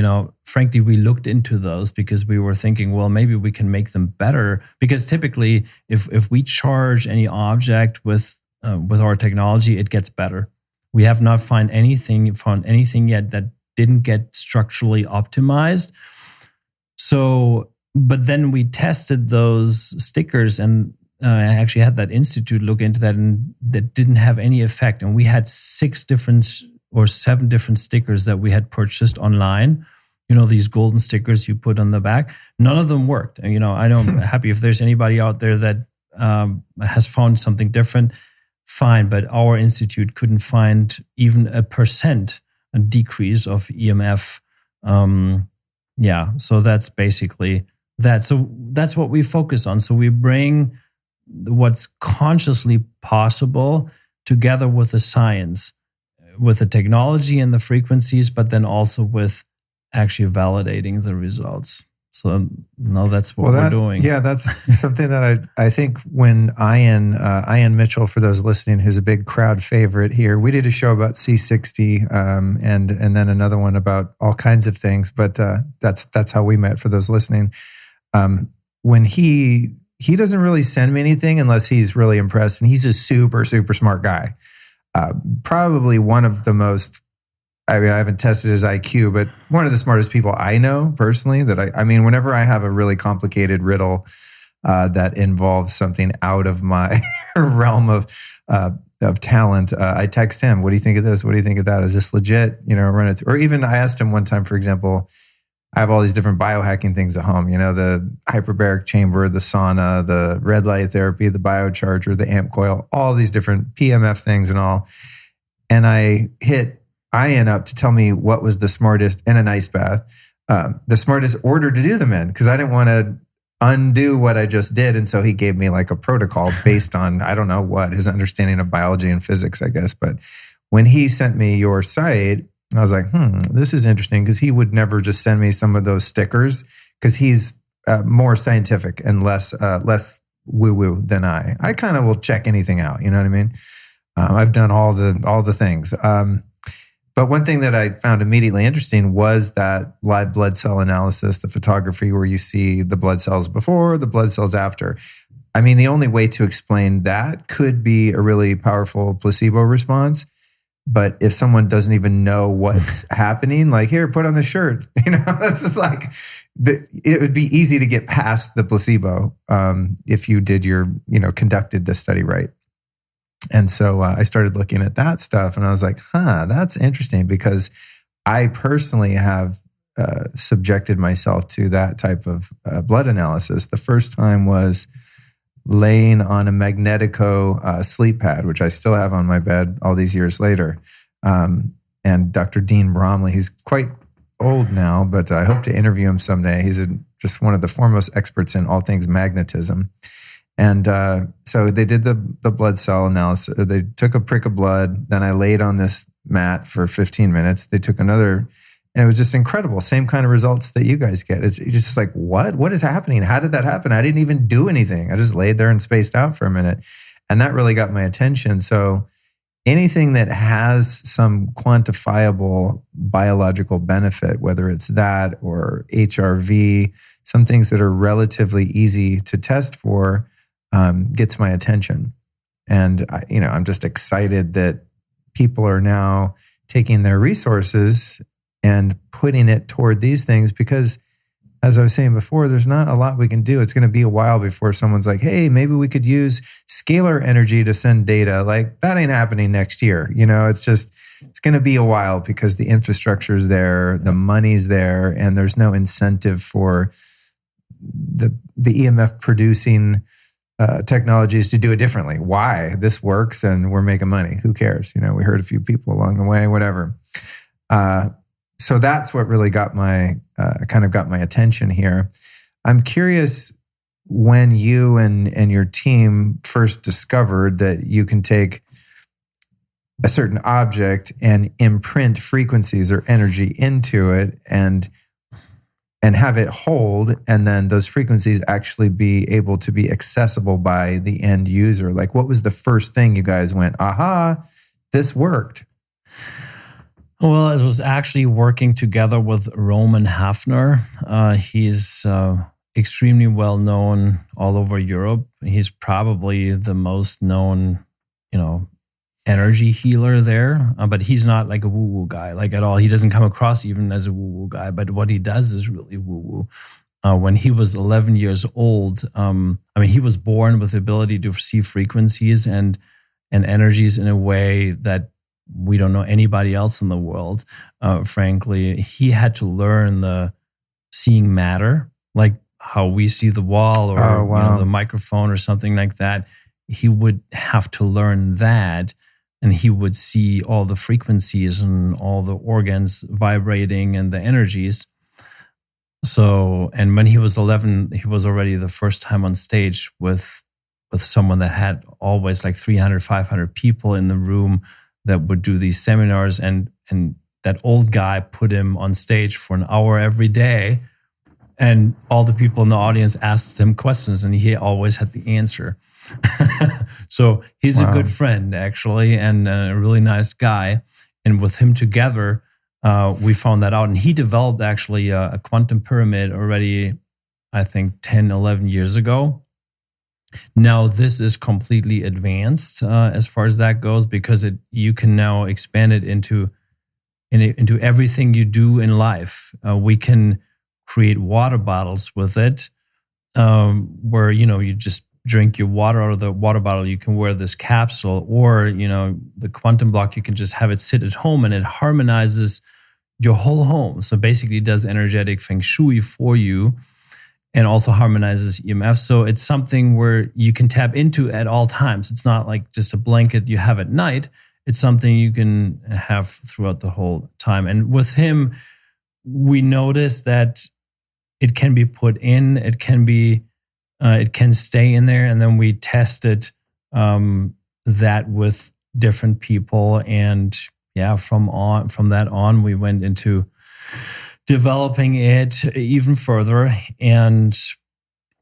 frankly, we looked into those because we were thinking, well, maybe we can make them better. Because typically, if we charge any object with our technology, it gets better. We have not found anything yet that didn't get structurally optimized. So, but then we tested those stickers, and I actually had that institute look into that, and that didn't have any effect. And we had 6 different or 7 different stickers that we had purchased online. These golden stickers you put on the back. None of them worked. And, I know I'm happy if there's anybody out there that has found something different. Fine, but our institute couldn't find even a decrease of EMF. So that's basically that. So that's what we focus on. So we bring what's consciously possible together with the science, with the technology and the frequencies, but then also with actually validating the results. So no, that's what we're doing. Yeah, that's something that I think when Ian Mitchell, for those listening, who's a big crowd favorite here, we did a show about C60 and then another one about all kinds of things. But that's how we met, for those listening. When he doesn't really send me anything unless he's really impressed, and he's a super, super smart guy. Probably one of the most, I haven't tested his IQ, but one of the smartest people I know personally. Whenever I have a really complicated riddle that involves something out of my realm of talent, I text him, what do you think of this? What do you think of that? Is this legit? Run it. Or even I asked him one time, for example, I have all these different biohacking things at home, the hyperbaric chamber, the sauna, the red light therapy, the biocharger, the amp coil, all these different PMF things and all. And I hit Ian up to tell me what was the smartest, in an ice bath, the smartest order to do them in, because I didn't want to undo what I just did. And so he gave me like a protocol based on, I don't know what, his understanding of biology and physics, I guess. But when he sent me your site, I was like, this is interesting, because he would never just send me some of those stickers, because he's more scientific and less woo-woo than I. I kind of will check anything out. You know what I mean? I've done all the things. But one thing that I found immediately interesting was that live blood cell analysis, the photography where you see the blood cells before, the blood cells after. I mean, the only way to explain that could be a really powerful placebo response. But if someone doesn't even know what's happening, like, here, put on the shirt, that's just like, it would be easy to get past the placebo if you did conducted the study right. And so I started looking at that stuff and I was like, that's interesting, because I personally have subjected myself to that type of blood analysis. The first time was laying on a Magnetico sleep pad, which I still have on my bed all these years later. And Dr. Dean Bromley, he's quite old now, but I hope to interview him someday. He's just one of the foremost experts in all things magnetism. And so they did the blood cell analysis. They took a prick of blood. Then I laid on this mat for 15 minutes. They took another, and it was just incredible. Same kind of results that you guys get. It's just like, what is happening? How did that happen? I didn't even do anything. I just laid there and spaced out for a minute. And that really got my attention. So anything that has some quantifiable biological benefit, whether it's that or HRV, some things that are relatively easy to test for, gets my attention. And I'm just excited that people are now taking their resources and putting it toward these things, because as I was saying before, there's not a lot we can do. It's going to be a while before someone's like, hey, maybe we could use scalar energy to send data. Like, that ain't happening next year. It's going to be a while, because the infrastructure is there, the money's there, and there's no incentive for the EMF producing technologies to do it differently. Why? This works and we're making money. Who cares? We hurt a few people along the way, whatever. So that's what really got my attention here. I'm curious, when you and your team first discovered that you can take a certain object and imprint frequencies or energy into it and have it hold, and then those frequencies actually be able to be accessible by the end user. Like, what was the first thing you guys went, aha, this worked? Well, it was actually working together with Roman Hafner. He's extremely well known all over Europe. He's probably the most known, energy healer there. But he's not like a woo-woo guy, like at all. He doesn't come across even as a woo-woo guy. But what he does is really woo-woo. When he was 11 years old, he was born with the ability to receive frequencies and energies in a way that we don't know anybody else in the world. Frankly, he had to learn the seeing matter, like how we see the wall or the microphone or something like that. He would have to learn that, and he would see all the frequencies and all the organs vibrating and the energies. So, and when he was 11, he was already the first time on stage with someone that had always like 300, 500 people in the room that would do these seminars, and that old guy put him on stage for an hour every day, and all the people in the audience asked him questions, and he always had the answer. So he's a good friend, actually, and a really nice guy. And with him together, we found that out. And he developed actually a quantum pyramid already, I think, 10, 11 years ago. Now, this is completely advanced as far as that goes, because you can now expand it into everything you do in life. We can create water bottles with it, where you just drink your water out of the water bottle. You can wear this capsule, or the quantum block. You can just have it sit at home, and it harmonizes your whole home. So basically, it does energetic feng shui for you, and also harmonizes EMF. So it's something where you can tap into at all times. It's not like just a blanket you have at night. It's something you can have throughout the whole time. And with him, we noticed that it can be put in, it can stay in there. And then we tested that with different people. And from that on, we went into developing it even further. And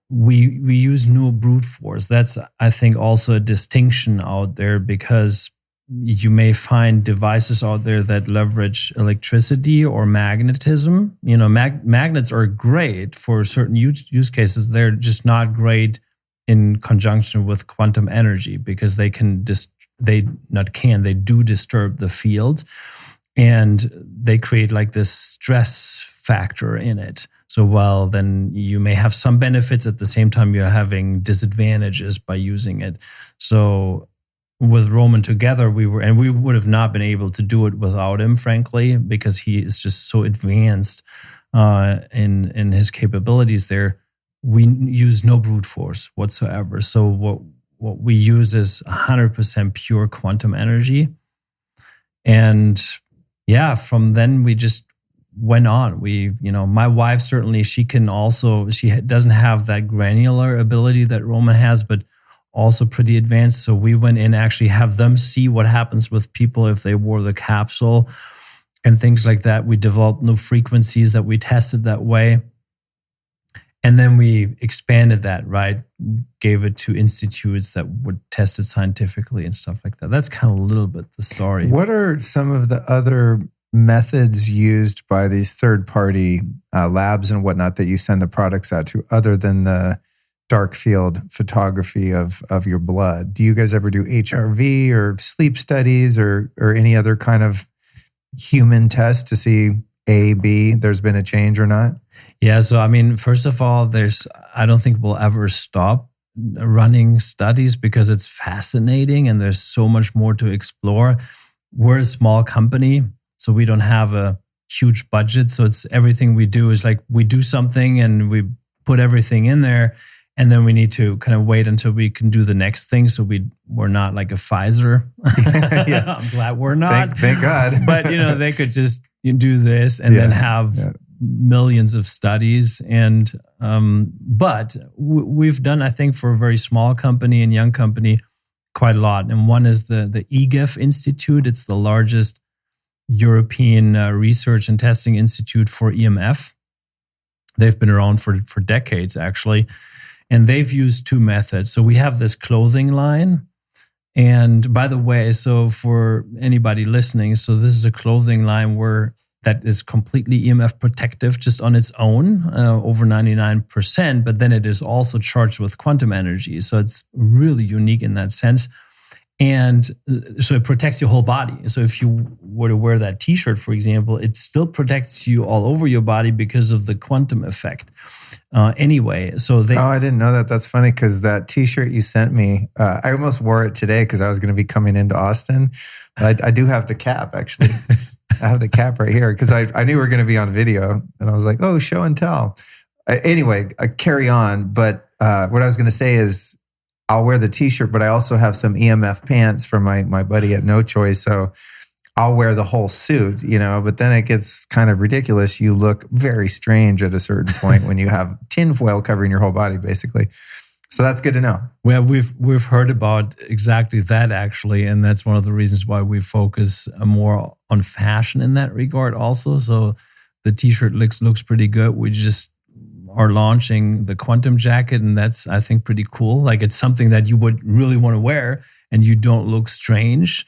we use no brute force. That's, I think, also a distinction out there, because you may find devices out there that leverage electricity or magnetism. Magnets are great for certain use cases. They're just not great in conjunction with quantum energy, because they do disturb the field, and they create like this stress factor in it. So while then you may have some benefits, at the same time you're having disadvantages by using it. So with Roman together, we would have not been able to do it without him, frankly, because he is just so advanced in his capabilities there. We use no brute force whatsoever. So what we use is 100% pure quantum energy. And yeah, from then we just went on. My wife, certainly, she doesn't have that granular ability that Roman has, but also pretty advanced. So we went in, actually have them see what happens with people if they wore the capsule and things like that. We developed new frequencies that we tested that way. And then we expanded that, right? Gave it to institutes that would test it scientifically and stuff like that. That's kind of a little bit the story. What are some of the other methods used by these third-party labs and whatnot that you send the products out to, other than the dark field photography of your blood? Do you guys ever do HRV or sleep studies or any other kind of human test to see there's been a change or not? Yeah, so I mean, first of all, I don't think we'll ever stop running studies, because it's fascinating and there's so much more to explore. We're a small company, so we don't have a huge budget. So it's everything we do is like we do something and we put everything in there, and then we need to kind of wait until we can do the next thing. So we're not like a Pfizer. Yeah. I'm glad we're not. Thank God. But they could just do this and then have millions of studies. And but we've done, I think, for a very small company and young company, quite a lot. And one is the EGIF Institute. It's the largest European research and testing institute for EMF. They've been around for decades, actually. And they've used two methods. So we have this clothing line. And by the way, so for anybody listening, so this is a clothing line that is completely EMF protective just on its own, over 99%, but then it is also charged with quantum energy. So it's really unique in that sense. And so it protects your whole body. So if you were to wear that t-shirt, for example, it still protects you all over your body because of the quantum effect. Anyway, so I didn't know that. That's funny, because that t-shirt you sent me, I almost wore it today because I was going to be coming into Austin. But I do have the cap, actually. I have the cap right here because I knew we were going to be on video, and I was like, oh, show and tell. Anyway, carry on. But what I was going to say is I'll wear the t-shirt, but I also have some EMF pants from my buddy at No Choice. So I'll wear the whole suit, but then it gets kind of ridiculous. You look very strange at a certain point when you have tinfoil covering your whole body, basically. So that's good to know. Well, we've heard about exactly that, actually, and that's one of the reasons why we focus more on fashion in that regard also. So the t-shirt looks pretty good. We just are launching the quantum jacket, and that's, I think, pretty cool. Like, it's something that you would really want to wear and you don't look strange.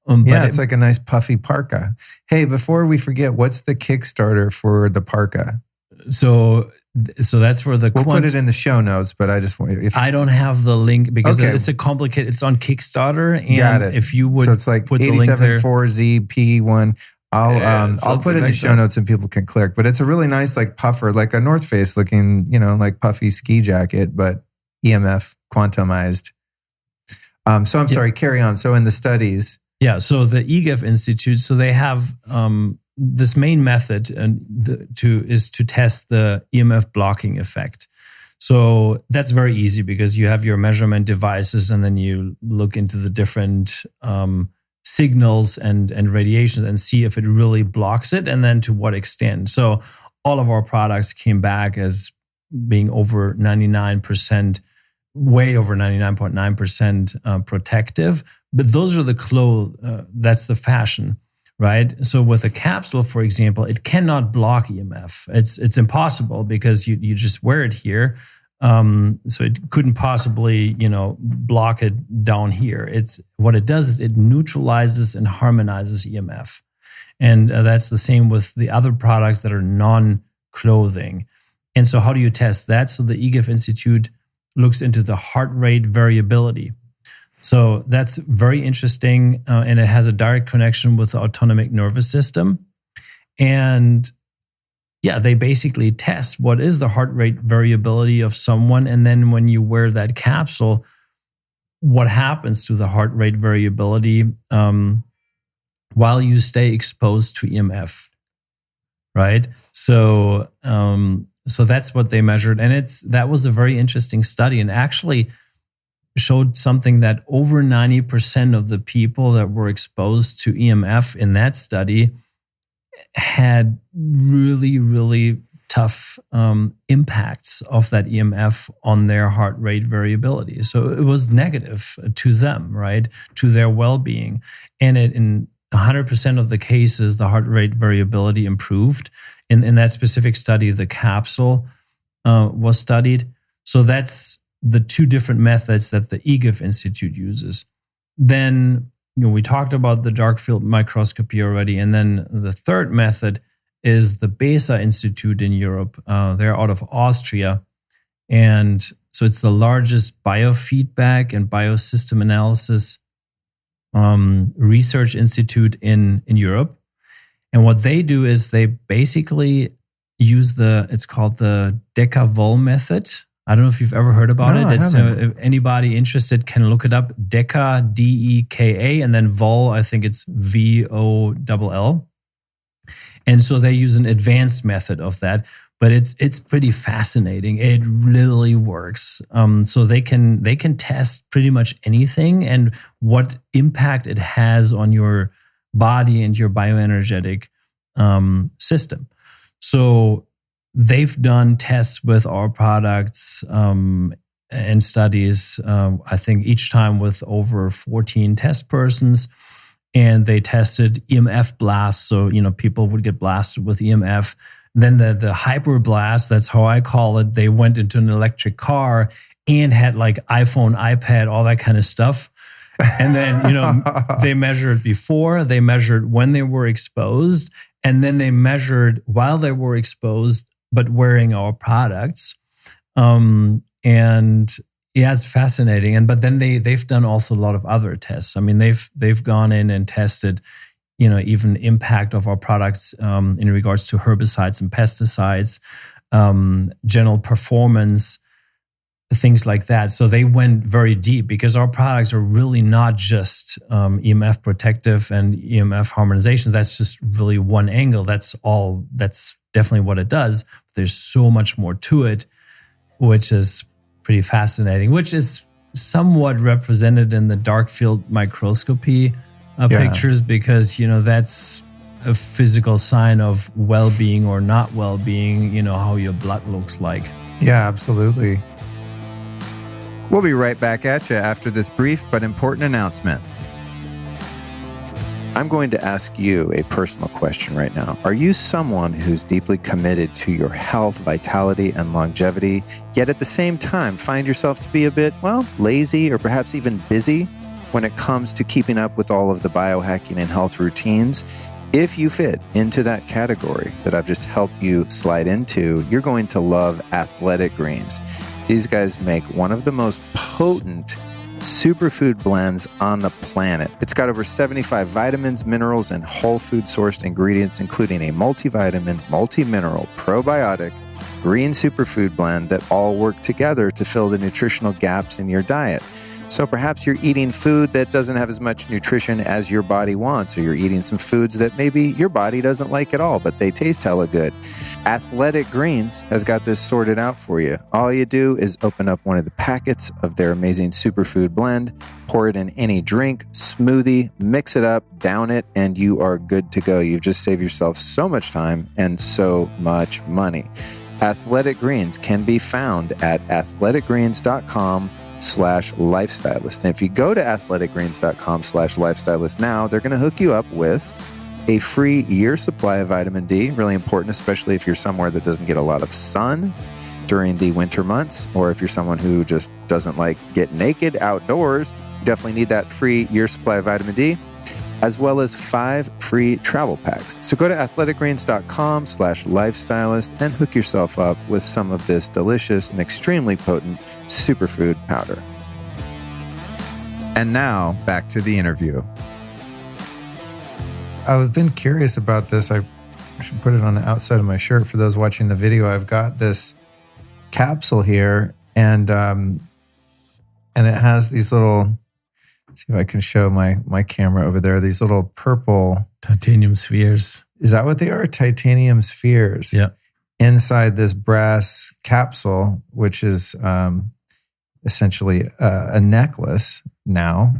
Yeah, it's like a nice puffy parka. Hey, before we forget, what's the Kickstarter for the parka? So that's for the. We'll put it in the show notes, but I just want. I don't have the link because it's a complicated. It's on Kickstarter, and got it. If you would, so it's like put the link there. 874ZP1. I'll put it in the show notes and people can click. But it's a really nice like puffer, like a North Face looking, like puffy ski jacket, but EMF quantumized. So I'm sorry. Carry on. So in the studies. Yeah, so the EGIF Institute, so they have this main method is to test the EMF blocking effect. So that's very easy because you have your measurement devices and then you look into the different signals and radiations and see if it really blocks it and then to what extent. So all of our products came back as being over 99%, way over 99.9% protective. But those are the that's the fashion, right? So with a capsule, for example, it cannot block EMF. It's impossible because you just wear it here. So it couldn't possibly, block it down here. It's what it does is it neutralizes and harmonizes EMF. And that's the same with the other products that are non-clothing. And so how do you test that? So the eGIF Institute looks into the heart rate variability. So that's very interesting, and it has a direct connection with the autonomic nervous system. And yeah, they basically test what is the heart rate variability of someone. And then when you wear that capsule, what happens to the heart rate variability while you stay exposed to EMF, right? So that's what they measured. And that was a very interesting study, and actually showed something that over 90% of the people that were exposed to EMF in that study had really, really tough impacts of that EMF on their heart rate variability. So it was negative to them, right? To their well-being. And in 100% of the cases, the heart rate variability improved. In that specific study, the capsule was studied. So that's the two different methods that the eGIF Institute uses. Then we talked about the dark field microscopy already. And then the third method is the BESA Institute in Europe. They're out of Austria. And so it's the largest biofeedback and biosystem analysis research institute in Europe. And what they do is they basically use it's called the Deca-Vol method. I don't know if you've ever heard about it. It's if anybody interested can look it up. Deca, D-E-K-A, and then Vol, I think it's V-O-L-L. And so they use an advanced method of that, but it's pretty fascinating. It really works. So they can test pretty much anything and what impact it has on your body and your bioenergetic system. So they've done tests with our products and studies, I think each time with over 14 test persons. And they tested EMF blasts. So, people would get blasted with EMF. Then the hyper blast, that's how I call it, they went into an electric car and had like iPhone, iPad, all that kind of stuff. And then, they measured before, they measured when they were exposed, and then they measured while they were exposed, but wearing our products. And yeah, it's fascinating. But then they've done also a lot of other tests. I mean, they've gone in and tested, even impact of our products in regards to herbicides and pesticides, general performance, things like that. So they went very deep because our products are really not just EMF protective and EMF harmonization. That's just really one angle. That's definitely what it does. There's so much more to it, which is pretty fascinating, which is somewhat represented in the dark field microscopy pictures, because, that's a physical sign of well-being or not well-being, how your blood looks like. Yeah, absolutely. We'll be right back at you after this brief but important announcement. I'm going to ask you a personal question right now. Are you someone who's deeply committed to your health, vitality, and longevity, yet at the same time find yourself to be a bit, lazy or perhaps even busy when it comes to keeping up with all of the biohacking and health routines? If you fit into that category that I've just helped you slide into, you're going to love Athletic Greens. These guys make one of the most potent superfood blends on the planet. It's got over 75 vitamins, minerals, and whole food sourced ingredients, including a multivitamin, multi-mineral, probiotic, green superfood blend that all work together to fill the nutritional gaps in your diet. So perhaps you're eating food that doesn't have as much nutrition as your body wants, or you're eating some foods that maybe your body doesn't like at all, but they taste hella good. Athletic Greens has got this sorted out for you. All you do is open up one of the packets of their amazing superfood blend, pour it in any drink, smoothie, mix it up, down it, and you are good to go. You've just saved yourself so much time and so much money. Athletic Greens can be found at athleticgreens.com/lifestylist. And if you go to athleticgreens.com/lifestylist now, they're going to hook you up with a free year supply of vitamin D. Really important, especially if you're somewhere that doesn't get a lot of sun. during the winter months, or if you're someone who just doesn't like get naked outdoors, you definitely need that free year supply of vitamin D, as well as 5 free travel packs. So go to athleticgreens.com/lifestylist and hook yourself up with some of this delicious and extremely potent superfood powder. And now back to the interview. I've been curious about this. I should put it on the outside of my shirt for those watching the video. I've got this capsule here, and it has these little. Let's see if I can show my camera over there. These little purple titanium spheres. Is that what they are? Titanium spheres. Yeah. Inside this brass capsule, which is essentially a necklace now.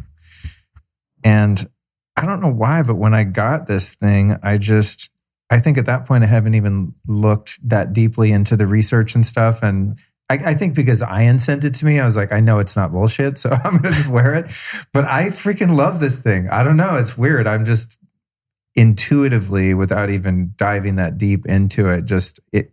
And I don't know why, but when I got this thing, I think at that point I haven't even looked that deeply into the research and stuff. And I think because Ian sent it to me, I was like, I know it's not bullshit, so I'm going to just wear it. But I freaking love this thing. I don't know. It's weird. I'm just intuitively, without even diving that deep into it,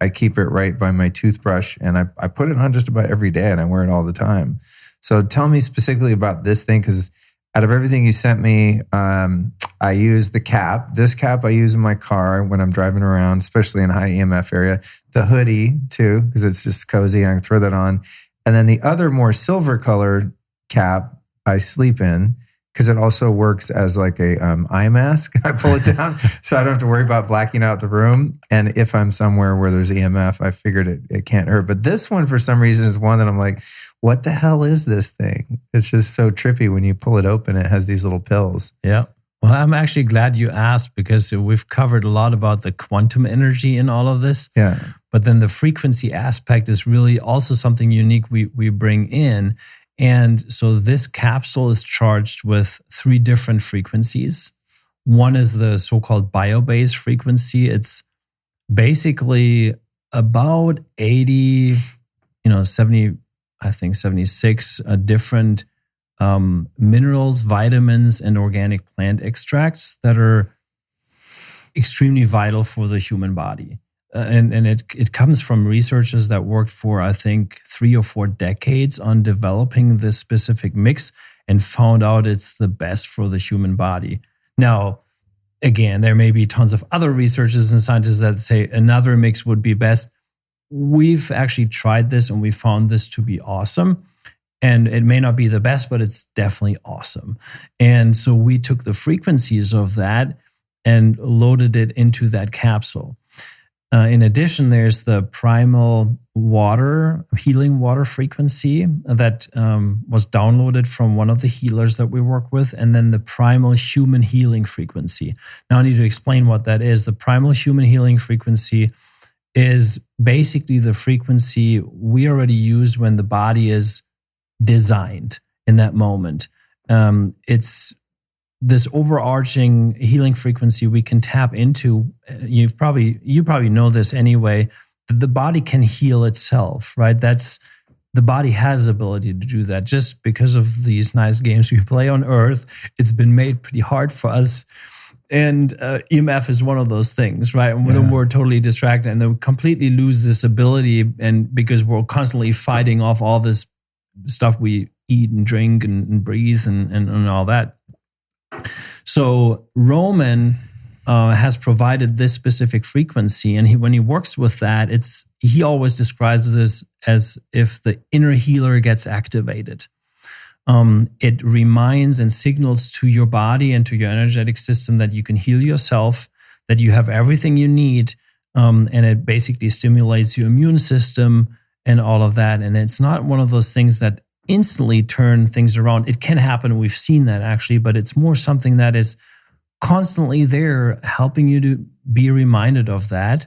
I keep it right by my toothbrush, and I put it on just about every day, and I wear it all the time. So tell me specifically about this thing, because out of everything you sent me, I use the cap. This cap I use in my car when I'm driving around, especially in a high EMF area. The hoodie too, because it's just cozy. I can throw that on. And then the other more silver colored cap I sleep in, because it also works as like a eye mask. I pull it down so I don't have to worry about blacking out the room. And if I'm somewhere where there's EMF, I figured it can't hurt. But this one, for some reason, is one that I'm like, what the hell is this thing? It's just so trippy when you pull it open. It has these little pills. Yeah. Well, I'm actually glad you asked, because we've covered a lot about the quantum energy in all of this. Yeah. But then the frequency aspect is really also something unique we bring in. And so this capsule is charged with 3 different frequencies. One is the so-called bio-base frequency. It's basically about 80, 70, I think 76 different minerals, vitamins, and organic plant extracts that are extremely vital for the human body. And it comes from researchers that worked for, I think, 3 or 4 decades on developing this specific mix and found out it's the best for the human body. Now, again, there may be tons of other researchers and scientists that say another mix would be best. We've actually tried this and we found this to be awesome. And it may not be the best, but it's definitely awesome. And so we took the frequencies of that and loaded it into that capsule. In addition, there's the primal water, healing water frequency that was downloaded from one of the healers that we work with, and then the primal human healing frequency. Now I need to explain what that is. The primal human healing frequency is basically the frequency we already use when the body is designed in that moment. It's this overarching healing frequency we can tap into. You probably know this anyway, that the body can heal itself, right? The body has the ability to do that. Just because of these nice games we play on Earth, it's been made pretty hard for us. And EMF is one of those things, right? And when we're totally distracted and then we completely lose this ability, and because we're constantly fighting off all this stuff we eat and drink and breathe and all that. So Roman has provided this specific frequency, and when he works with that, he always describes this as if the inner healer gets activated. It reminds and signals to your body and to your energetic system that you can heal yourself, that you have everything you need, and it basically stimulates your immune system and all of that. And it's not one of those things that instantly turn things around. It can happen. We've seen that actually, but it's more something that is constantly there helping you to be reminded of that.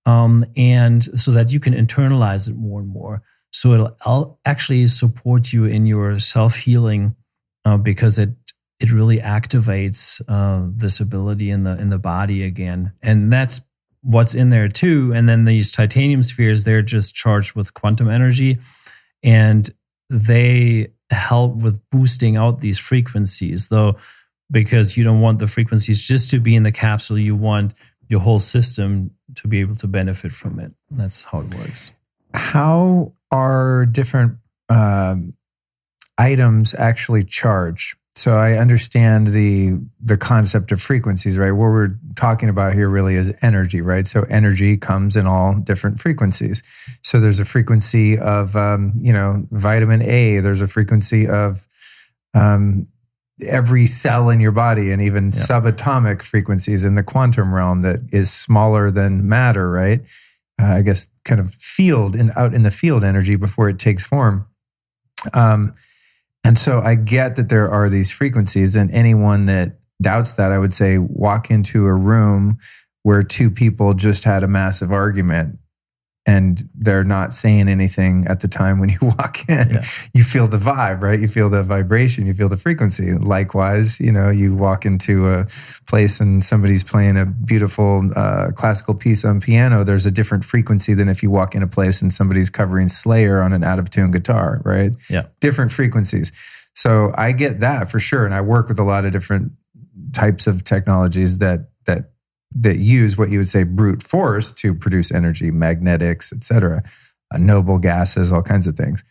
And so that you can internalize it more and more. So it'll actually support you in your self-healing because it really activates this ability in the body again. And that's what's in there too. And then these titanium spheres, they're just charged with quantum energy, and they help with boosting out these frequencies, though, because you don't want the frequencies just to be in the capsule. You want your whole system to be able to benefit from it. That's how it works. how are different items actually charged? So I understand the concept of frequencies, right? What we're talking about here really is energy, right? So energy comes in all different frequencies. So there's a frequency of, vitamin A. There's a frequency of every cell in your body, and even subatomic frequencies in the quantum realm that is smaller than matter, right? I guess kind of out in the field energy before it takes form. And so I get that there are these frequencies, and anyone that doubts that, I would say, walk into a room where two people just had a massive argument and they're not saying anything at the time when you walk in. Yeah. You feel the vibe, right? You feel the vibration, you feel the frequency. Likewise, you walk into a place and somebody's playing a beautiful classical piece on piano. There's a different frequency than if you walk in a place and somebody's covering Slayer on an out-of-tune guitar, right? Yeah. Different frequencies. So I get that for sure. And I work with a lot of different types of technologies that use what you would say brute force to produce energy, magnetics, etc., noble gases, all kinds of things.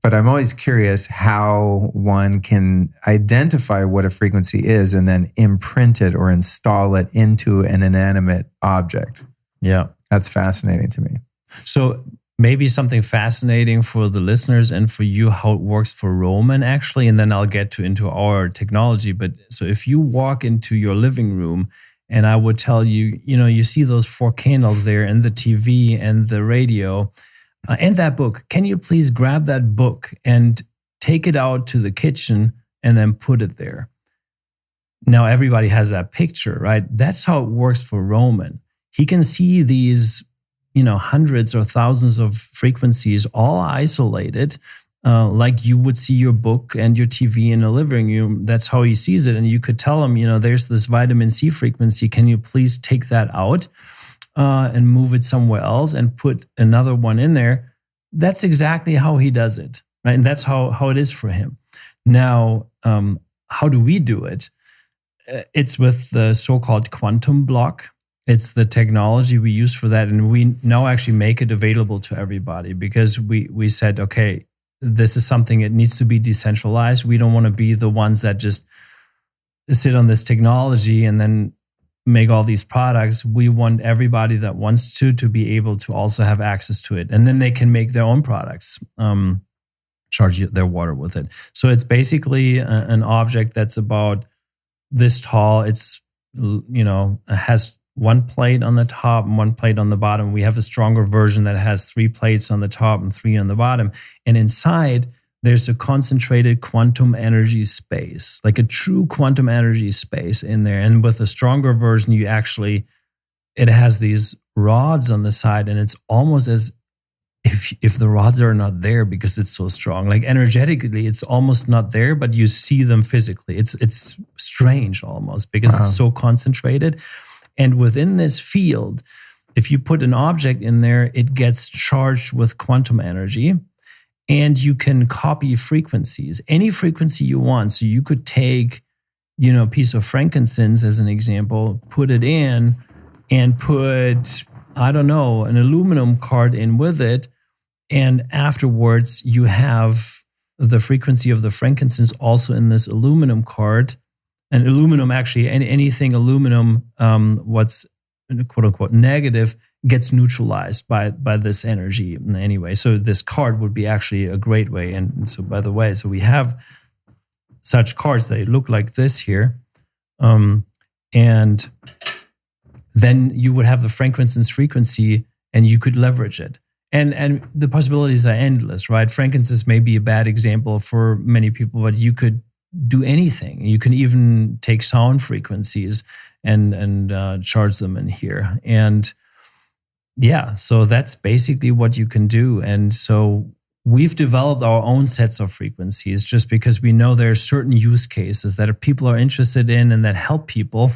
But I'm always curious how one can identify what a frequency is and then imprint it or install it into an inanimate object. Yeah. That's fascinating to me. So maybe something fascinating for the listeners and for you, how it works for Roman, actually, and then I'll get into our technology. But so if you walk into your living room, and I would tell you, you see those 4 candles there and the TV and the radio and that book. Can you please grab that book and take it out to the kitchen and then put it there? Now, everybody has that picture, right? That's how it works for Roman. He can see these, hundreds or thousands of frequencies all isolated, like you would see your book and your TV in a living room. That's how he sees it. And you could tell him, there's this vitamin C frequency. Can you please take that out and move it somewhere else and put another one in there? That's exactly how he does it, right? And that's how it is for him. Now, how do we do it? It's with the so-called quantum block. It's the technology we use for that. And we now actually make it available to everybody because we said, okay, this is something, it needs to be decentralized. We don't want to be the ones that just sit on this technology and then make all these products. We want everybody that wants to be able to also have access to it. And then they can make their own products, charge their water with it. So it's basically an object that's about this tall. It's, it has 1 plate on the top and 1 plate on the bottom. We have a stronger version that has 3 plates on the top and 3 on the bottom. And inside, there's a concentrated quantum energy space, like a true quantum energy space in there. And with a stronger version, it has these rods on the side, and it's almost as if the rods are not there because it's so strong. Like energetically, it's almost not there, but you see them physically. It's strange almost because It's so concentrated. And within this field, if you put an object in there, it gets charged with quantum energy, and you can copy frequencies, any frequency you want. So you could take, a piece of frankincense as an example, put it in and put, an aluminum card in with it. And afterwards, you have the frequency of the frankincense also in this aluminum card. And aluminum, actually, anything aluminum, what's quote unquote negative, gets neutralized by this energy anyway. So this card would be actually a great way. And so, by the way, so we have such cards. They look like this here, and then you would have the frankincense frequency, and you could leverage it. And the possibilities are endless, right? Frankincense may be a bad example for many people, but you could do anything. You can even take sound frequencies and charge them in here. And so that's basically what you can do. And so we've developed our own sets of frequencies just because we know there are certain use cases that people are interested in and that help people.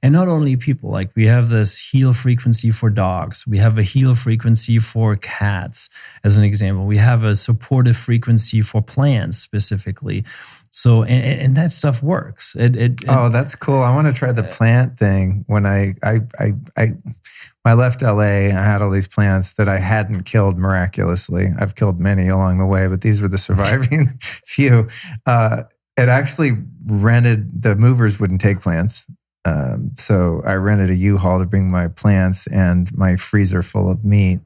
And not only people, like we have this heal frequency for dogs. We have a heal frequency for cats, as an example. We have a supportive frequency for plants specifically. So, and that stuff works. That's cool. I want to try the plant thing. When I left LA, I had all these plants that I hadn't killed miraculously. I've killed many along the way, but these were the surviving few. It actually the movers wouldn't take plants. So I rented a U-Haul to bring my plants and my freezer full of meat,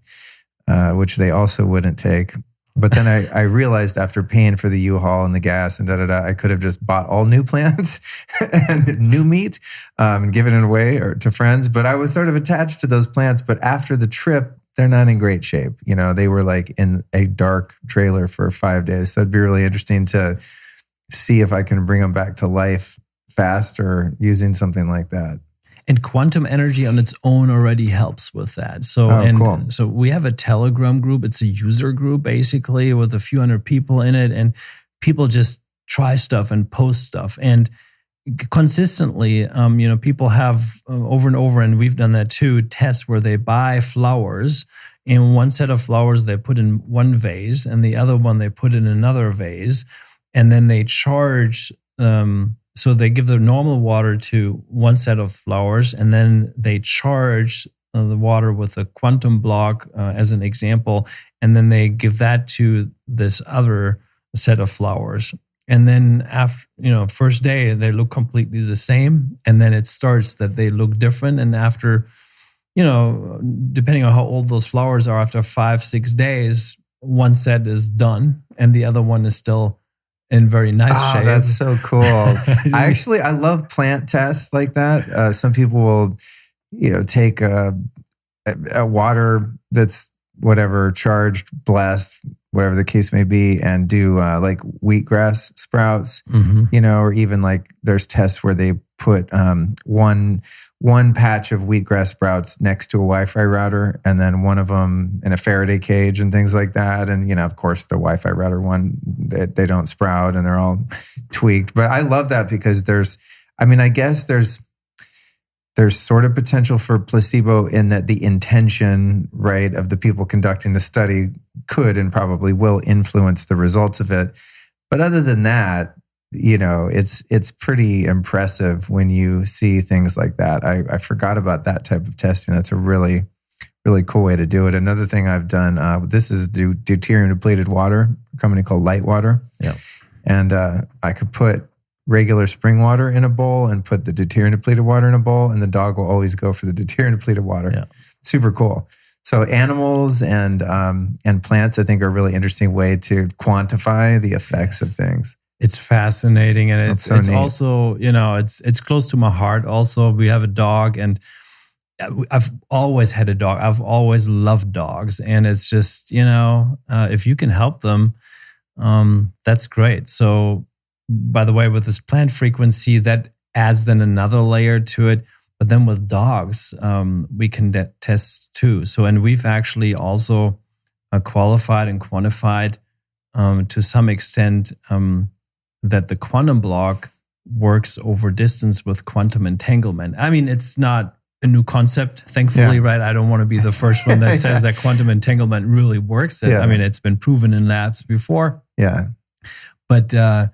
which they also wouldn't take. But then I realized after paying for the U-Haul and the gas and I could have just bought all new plants and new meat and given it away to friends. But I was sort of attached to those plants. But after the trip, they're not in great shape. They were like in a dark trailer for 5 days. So it'd be really interesting to see if I can bring them back to life faster using something like that. And quantum energy on its own already helps with that. So, cool. So we have a Telegram group. It's a user group basically with a few hundred people in it, and people just try stuff and post stuff. And consistently, people have over and over, and we've done that too, tests where they buy flowers. And one set of flowers they put in one vase, and the other one they put in another vase, and then they charge. So they give the normal water to one set of flowers, and then they charge the water with a quantum block as an example, and then they give that to this other set of flowers. And then after, first day, they look completely the same, and then it starts that they look different. And after, depending on how old those flowers are, after 5-6 days, one set is done, and the other one is still in very nice shape. That's so cool. I love plant tests like that. Some people will, take a water that's whatever, charged, blessed, whatever the case may be, and do like wheatgrass sprouts, or even like there's tests where they put one patch of wheatgrass sprouts next to a Wi-Fi router, and then one of them in a Faraday cage and things like that. And, of course, the Wi-Fi router one, they don't sprout and they're all tweaked. But I love that because I guess there's sort of potential for placebo in that the intention, right, of the people conducting the study could and probably will influence the results of it. But other than that, it's pretty impressive when you see things like that. I forgot about that type of testing. That's a really, really cool way to do it. Another thing I've done, this is deuterium depleted water, a company called Light Water. Yeah. And I could put regular spring water in a bowl and put the deuterium depleted water in a bowl, and the dog will always go for the deuterium depleted water. Yeah. Super cool. So animals and plants, I think, are a really interesting way to quantify the effects of things. It's fascinating, and it's also, it's close to my heart. Also, we have a dog, and I've always had a dog. I've always loved dogs, and it's just, if you can help them, that's great. So, by the way, with this plant frequency, that adds then another layer to it. But then with dogs, we can test too. So, and we've actually also qualified and quantified to some extent that the quantum block works over distance with quantum entanglement. I mean, it's not a new concept, thankfully, right? I don't want to be the first one that says that quantum entanglement really works. I mean, it's been proven in labs before. Yeah. But the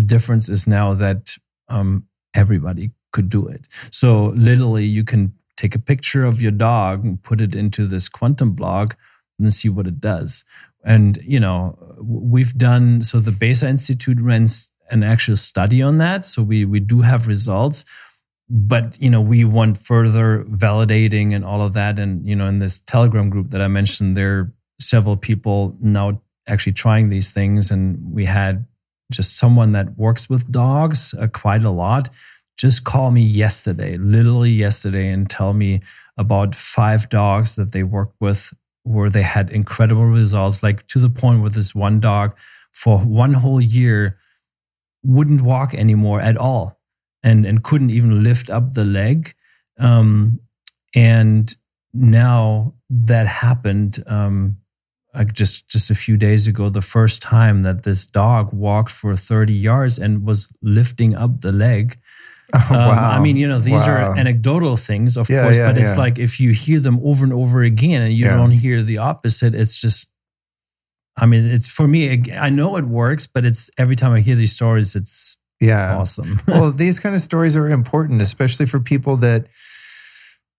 difference is now that everybody could do it. So literally, you can take a picture of your dog and put it into this quantum block and see what it does. And, we've done, so the Besa Institute runs an actual study on that. So we do have results, but, we want further validating and all of that. And, in this Telegram group that I mentioned, there are several people now actually trying these things. And we had just someone that works with dogs quite a lot just call me literally yesterday, and tell me about 5 dogs that they worked with where they had incredible results, like to the point where this one dog for 1 whole year wouldn't walk anymore at all and couldn't even lift up the leg. And now that happened just a few days ago, the first time that this dog walked for 30 yards and was lifting up the leg. Oh, wow. I mean, these are anecdotal things, of course, but it's like if you hear them over and over again and you don't hear the opposite, it's just I mean, it's for me, I know it works, but it's every time I hear these stories, it's awesome. Well, these kind of stories are important, especially for people that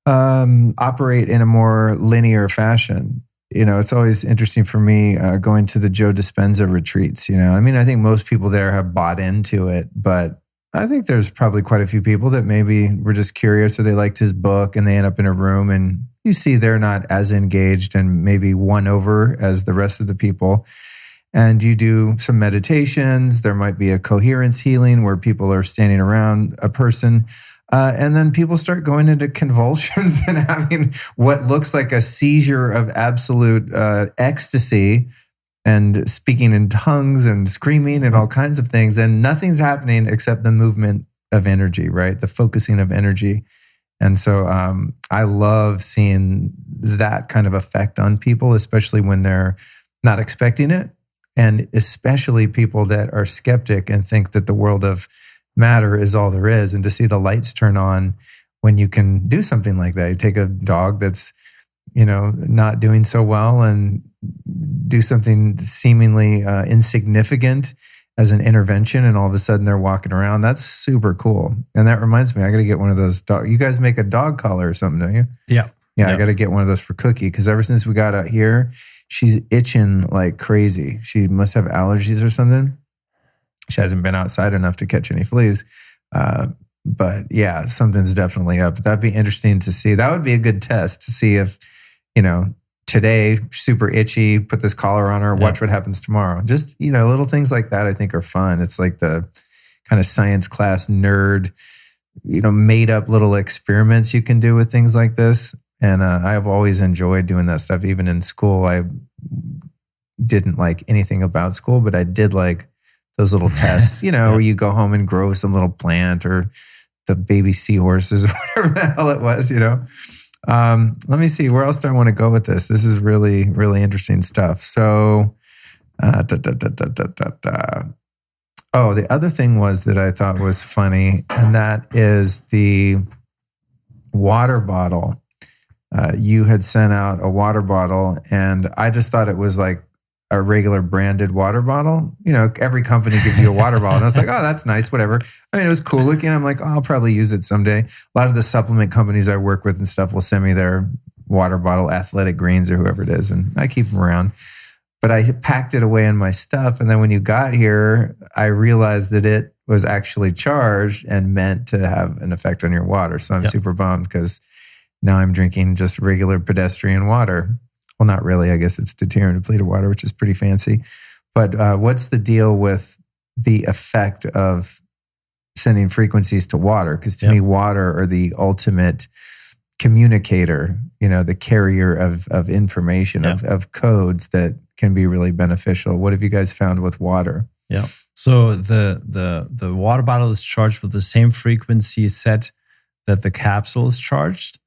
operate in a more linear fashion. It's always interesting for me going to the Joe Dispenza retreats. I mean, I think most people there have bought into it, but I think there's probably quite a few people that maybe were just curious or they liked his book and they end up in a room and you see they're not as engaged and maybe won over as the rest of the people. And you do some meditations. There might be a coherence healing where people are standing around a person. And then people start going into convulsions and having what looks like a seizure of absolute ecstasy and speaking in tongues and screaming and all kinds of things. And nothing's happening except the movement of energy, right? The focusing of energy. And so I love seeing that kind of effect on people, especially when they're not expecting it. And especially people that are skeptic and think that the world of matter is all there is. And to see the lights turn on when you can do something like that. You take a dog that's, not doing so well and do something seemingly insignificant as an intervention, and all of a sudden they're walking around. That's super cool. And that reminds me, I got to get one of those you guys make a dog collar or something, don't you? Yeah. Yeah, I got to get one of those for Cookie, because ever since we got out here, she's itching like crazy. She must have allergies or something. She hasn't been outside enough to catch any fleas. But yeah, something's definitely up. That'd be interesting to see. That would be a good test to see if, today, super itchy, put this collar on her, watch what happens tomorrow. Just, little things like that I think are fun. It's like the kind of science class nerd, made up little experiments you can do with things like this. And I've always enjoyed doing that stuff. Even in school, I didn't like anything about school, but I did like those little tests, where you go home and grow some little plant or the baby seahorses or whatever the hell it was, Let me see, where else do I want to go with this? This is really, really interesting stuff. So, oh, the other thing was that I thought was funny, and that is the water bottle. You had sent out a water bottle, and I just thought it was like a regular branded water bottle. Every company gives you a water bottle. And I was like, oh, that's nice, whatever. I mean, it was cool looking. I'm like, oh, I'll probably use it someday. A lot of the supplement companies I work with and stuff will send me their water bottle, Athletic Greens or whoever it is, and I keep them around. But I packed it away in my stuff. And then when you got here, I realized that it was actually charged and meant to have an effect on your water. So I'm super bummed, because now I'm drinking just regular pedestrian water. Well, not really. I guess it's deuterium depleted water, which is pretty fancy. But what's the deal with the effect of sending frequencies to water? Because to me, water are the ultimate communicator, the carrier of information, of codes that can be really beneficial. What have you guys found with water? Yeah. So the water bottle is charged with the same frequency set that the capsule is charged.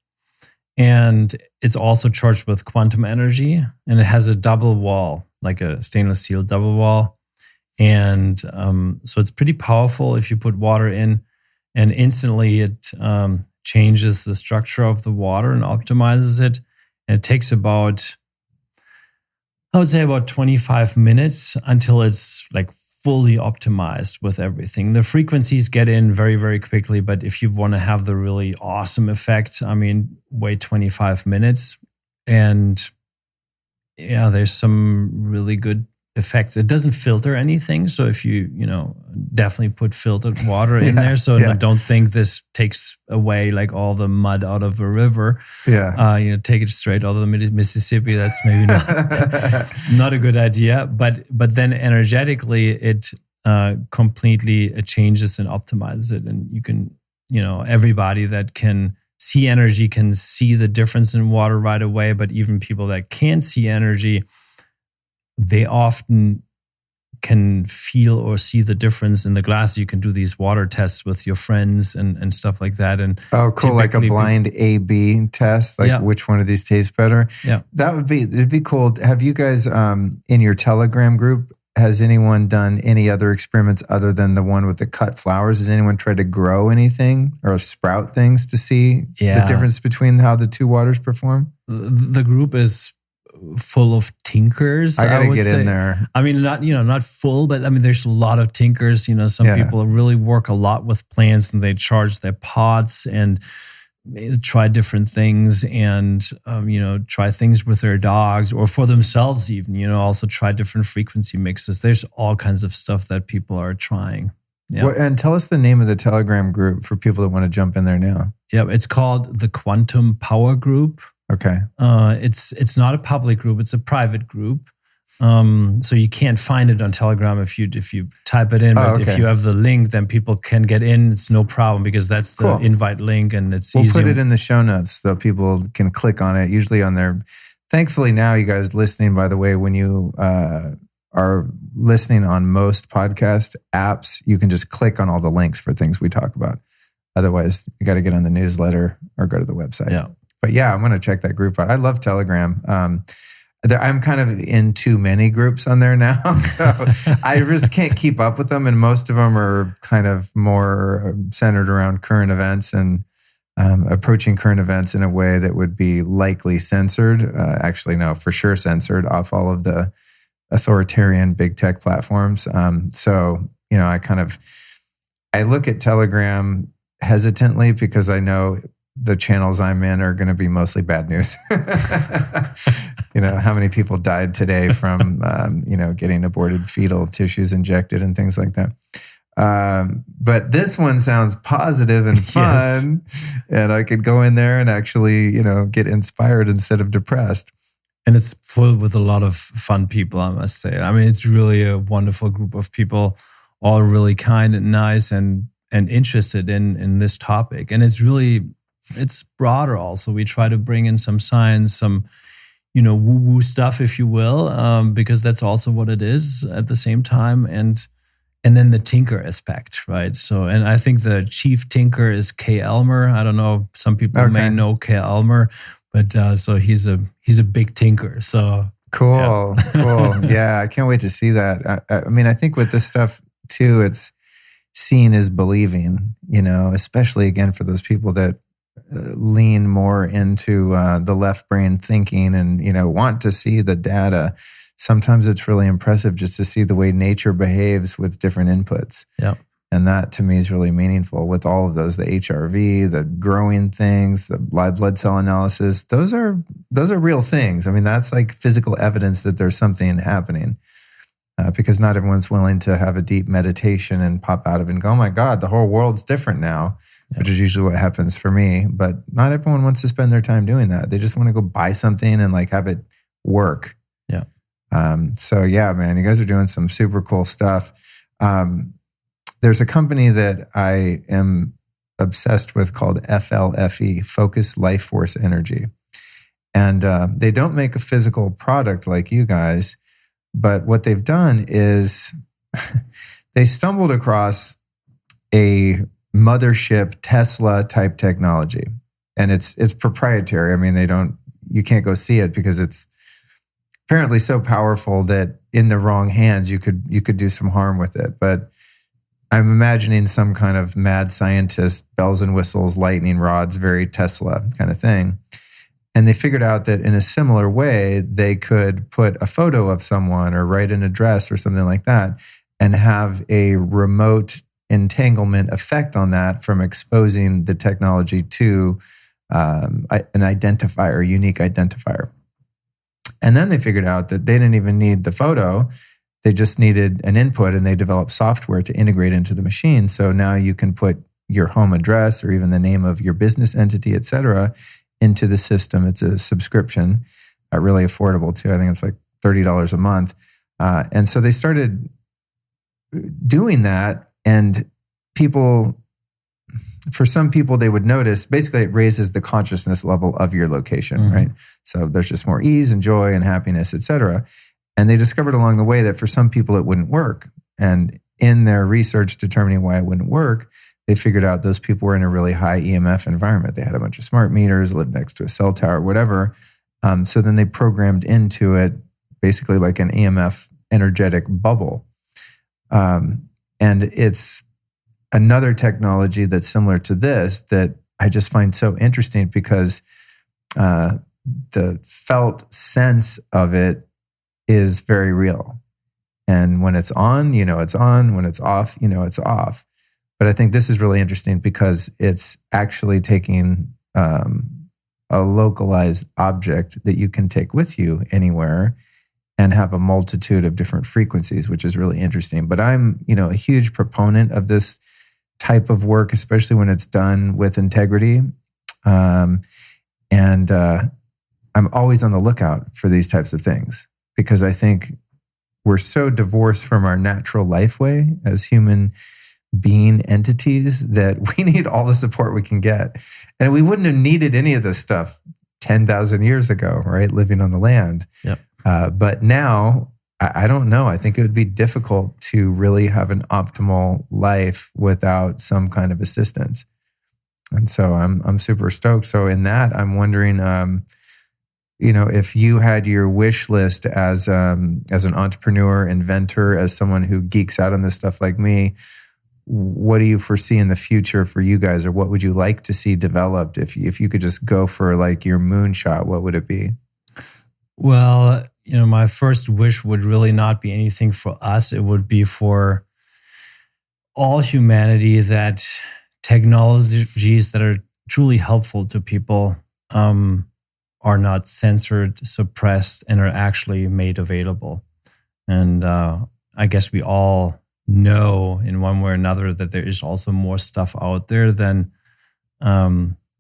And it's also charged with quantum energy, and it has a double wall, like a stainless steel double wall. And so it's pretty powerful if you put water in, and instantly it changes the structure of the water and optimizes it. And it takes about, I would say about 25 minutes until it's like fully optimized with everything. The frequencies get in very, very quickly, but if you want to have the really awesome effect, wait 25 minutes. And yeah, there's some really good effects. It doesn't filter anything. So if you definitely put filtered water in there. So don't think this takes away like all the mud out of a river. Yeah. Take it straight out of the Mississippi. That's maybe not a good idea. But then energetically, it completely changes and optimizes it. And you can, everybody that can see energy can see the difference in water right away. But even people that can't see energy, they often can feel or see the difference in the glass. You can do these water tests with your friends and stuff like that. And oh, cool! Like a blind A/B test, like which one of these tastes better. Yeah, it'd be cool. Have you guys in your Telegram group? Has anyone done any other experiments other than the one with the cut flowers? Has anyone tried to grow anything or sprout things to see the difference between how the two waters perform? The group is full of tinkers. I gotta would get say. in there. I mean, not full, but I mean, there's a lot of tinkers. Some Yeah. people really work a lot with plants, and they charge their pots and try different things, and try things with their dogs or for themselves even. Also try different frequency mixes. There's all kinds of stuff that people are trying. Yeah. And tell us the name of the Telegram group for people that want to jump in there now. Yeah, it's called the Quantum Power Group. Okay. It's not a public group; it's a private group. So you can't find it on Telegram if you type it in. But if you have the link, then people can get in. It's no problem because that's the invite link, and it's easy. We'll put it in the show notes so people can click on it. Usually on their. Thankfully now, you guys listening, by the way, when you are listening on most podcast apps, you can just click on all the links for things we talk about. Otherwise, you got to get on the newsletter or go to the website. Yeah. But yeah, I'm going to check that group out. I love Telegram. I'm kind of in too many groups on there now, so I just can't keep up with them. And most of them are kind of more centered around current events and approaching current events in a way that would be likely censored. Actually, no, for sure censored off all of the authoritarian big tech platforms. So, I look at Telegram hesitantly because I know the channels I'm in are going to be mostly bad news. How many people died today from, getting aborted fetal tissues injected and things like that. But this one sounds positive and fun. Yes. And I could go in there and actually, get inspired instead of depressed. And it's full with a lot of fun people, I must say. I mean, it's really a wonderful group of people, all really kind and nice and interested in this topic. And it's broader also. We try to bring in some science, some, woo-woo stuff, if you will, because that's also what it is at the same time. And then the tinker aspect, right? So, and I think the chief tinker is Kay Elmer. I don't know, some people may know Kay Elmer, but so he's a big tinker. So cool. Yeah, I can't wait to see that. I think with this stuff too, it's seeing is believing, especially again for those people that lean more into the left brain thinking and, want to see the data. Sometimes it's really impressive just to see the way nature behaves with different inputs. Yeah. And that to me is really meaningful with all of those, the HRV, the growing things, the live blood cell analysis. Those are real things. I mean, that's like physical evidence that there's something happening. Because not everyone's willing to have a deep meditation and pop out of it and go, oh my God, the whole world's different now, which is usually what happens for me. But not everyone wants to spend their time doing that. They just want to go buy something and have it work. Yeah. So yeah, man, you guys are doing some super cool stuff. There's a company that I am obsessed with called FLFE, Focus Life Force Energy. And they don't make a physical product like you guys. But what they've done is they stumbled across a mothership Tesla type technology, and it's proprietary. I mean, you can't go see it because it's apparently so powerful that in the wrong hands you could do some harm with it. But I'm imagining some kind of mad scientist, bells and whistles, lightning rods, very Tesla kind of thing. And they figured out that in a similar way, they could put a photo of someone or write an address or something like that and have a remote entanglement effect on that from exposing the technology to an identifier, a unique identifier. And then they figured out that they didn't even need the photo. They just needed an input, and they developed software to integrate into the machine. So now you can put your home address or even the name of your business entity, et cetera, into the system. It's a subscription, really affordable too. I think it's like $30 a month. And so they started doing that, and for some people, they would notice, basically it raises the consciousness level of your location, right? So there's just more ease and joy and happiness, et cetera. And they discovered along the way that for some people it wouldn't work. And in their research determining why it wouldn't work, they figured out those people were in a really high EMF environment. They had a bunch of smart meters, lived next to a cell tower, whatever. So then they programmed into it basically like an EMF energetic bubble. And it's another technology that's similar to this that I just find so interesting because felt sense of it is very real. And when it's on, it's on. When it's off, it's off. But I think this is really interesting because it's actually taking a localized object that you can take with you anywhere and have a multitude of different frequencies, which is really interesting. But I'm, a huge proponent of this type of work, especially when it's done with integrity. And I'm always on the lookout for these types of things because I think we're so divorced from our natural life way as human being entities that we need all the support we can get. And we wouldn't have needed any of this stuff 10,000 years ago, right? Living on the land. Yep. But now, I don't know. I think it would be difficult to really have an optimal life without some kind of assistance. And so I'm super stoked. So in that, I'm wondering, if you had your wish list as an entrepreneur, inventor, as someone who geeks out on this stuff like me, what do you foresee in the future for you guys, or what would you like to see developed? If you could just go for like your moonshot, what would it be? Well, my first wish would really not be anything for us. It would be for all humanity that technologies that are truly helpful to people are not censored, suppressed, and are actually made available. And I guess we all know in one way or another that there is also more stuff out there than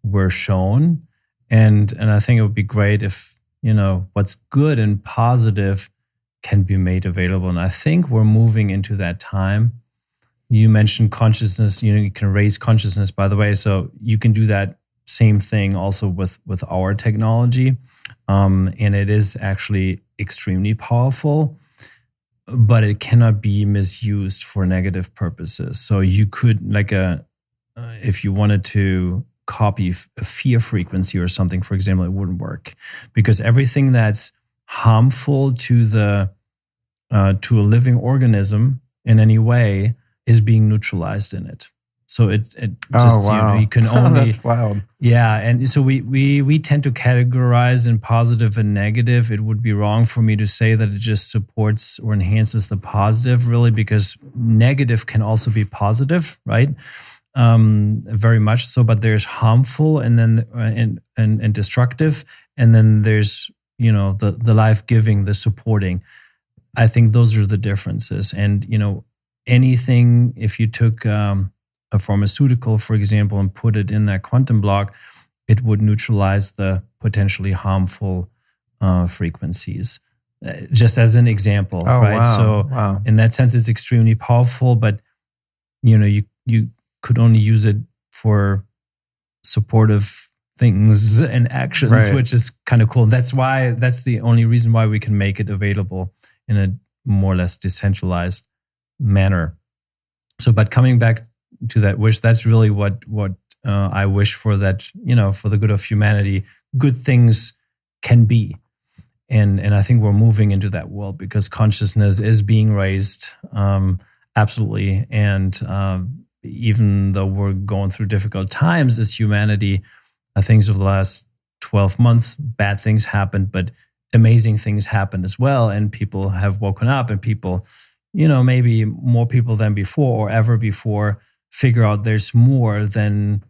we're shown. And I think it would be great if, what's good and positive can be made available. And I think we're moving into that time. You mentioned consciousness, you can raise consciousness, by the way. So you can do that same thing also with our technology. And it is actually extremely powerful, but it cannot be misused for negative purposes. So you could, if you wanted to copy a fear frequency or something, for example, it wouldn't work, because everything that's harmful to a living organism in any way is being neutralized in it. So it just, wow. You can only that's wild. Yeah, and so we tend to categorize in positive and negative. It would be wrong for me to say that it just supports or enhances the positive, really, because negative can also be positive, right? Very much so. But there's harmful, and then and destructive, and then there's the life-giving, the supporting. I think those are the differences. And anything, if you took a pharmaceutical, for example, and put it in that quantum block, it would neutralize the potentially harmful frequencies. Just as an example, right? Wow. So in that sense, it's extremely powerful, but you could only use it for supportive things and actions, right, which is kind of cool. That's the only reason why we can make it available in a more or less decentralized manner. So, but coming back to that wish, that's really what I wish for, that, for the good of humanity, good things can be. And I think we're moving into that world because consciousness is being raised, absolutely. And even though we're going through difficult times as humanity, I think over the last 12 months, bad things happened, but amazing things happened as well. And people have woken up, and people, maybe more people than before or ever before, figure out there's more than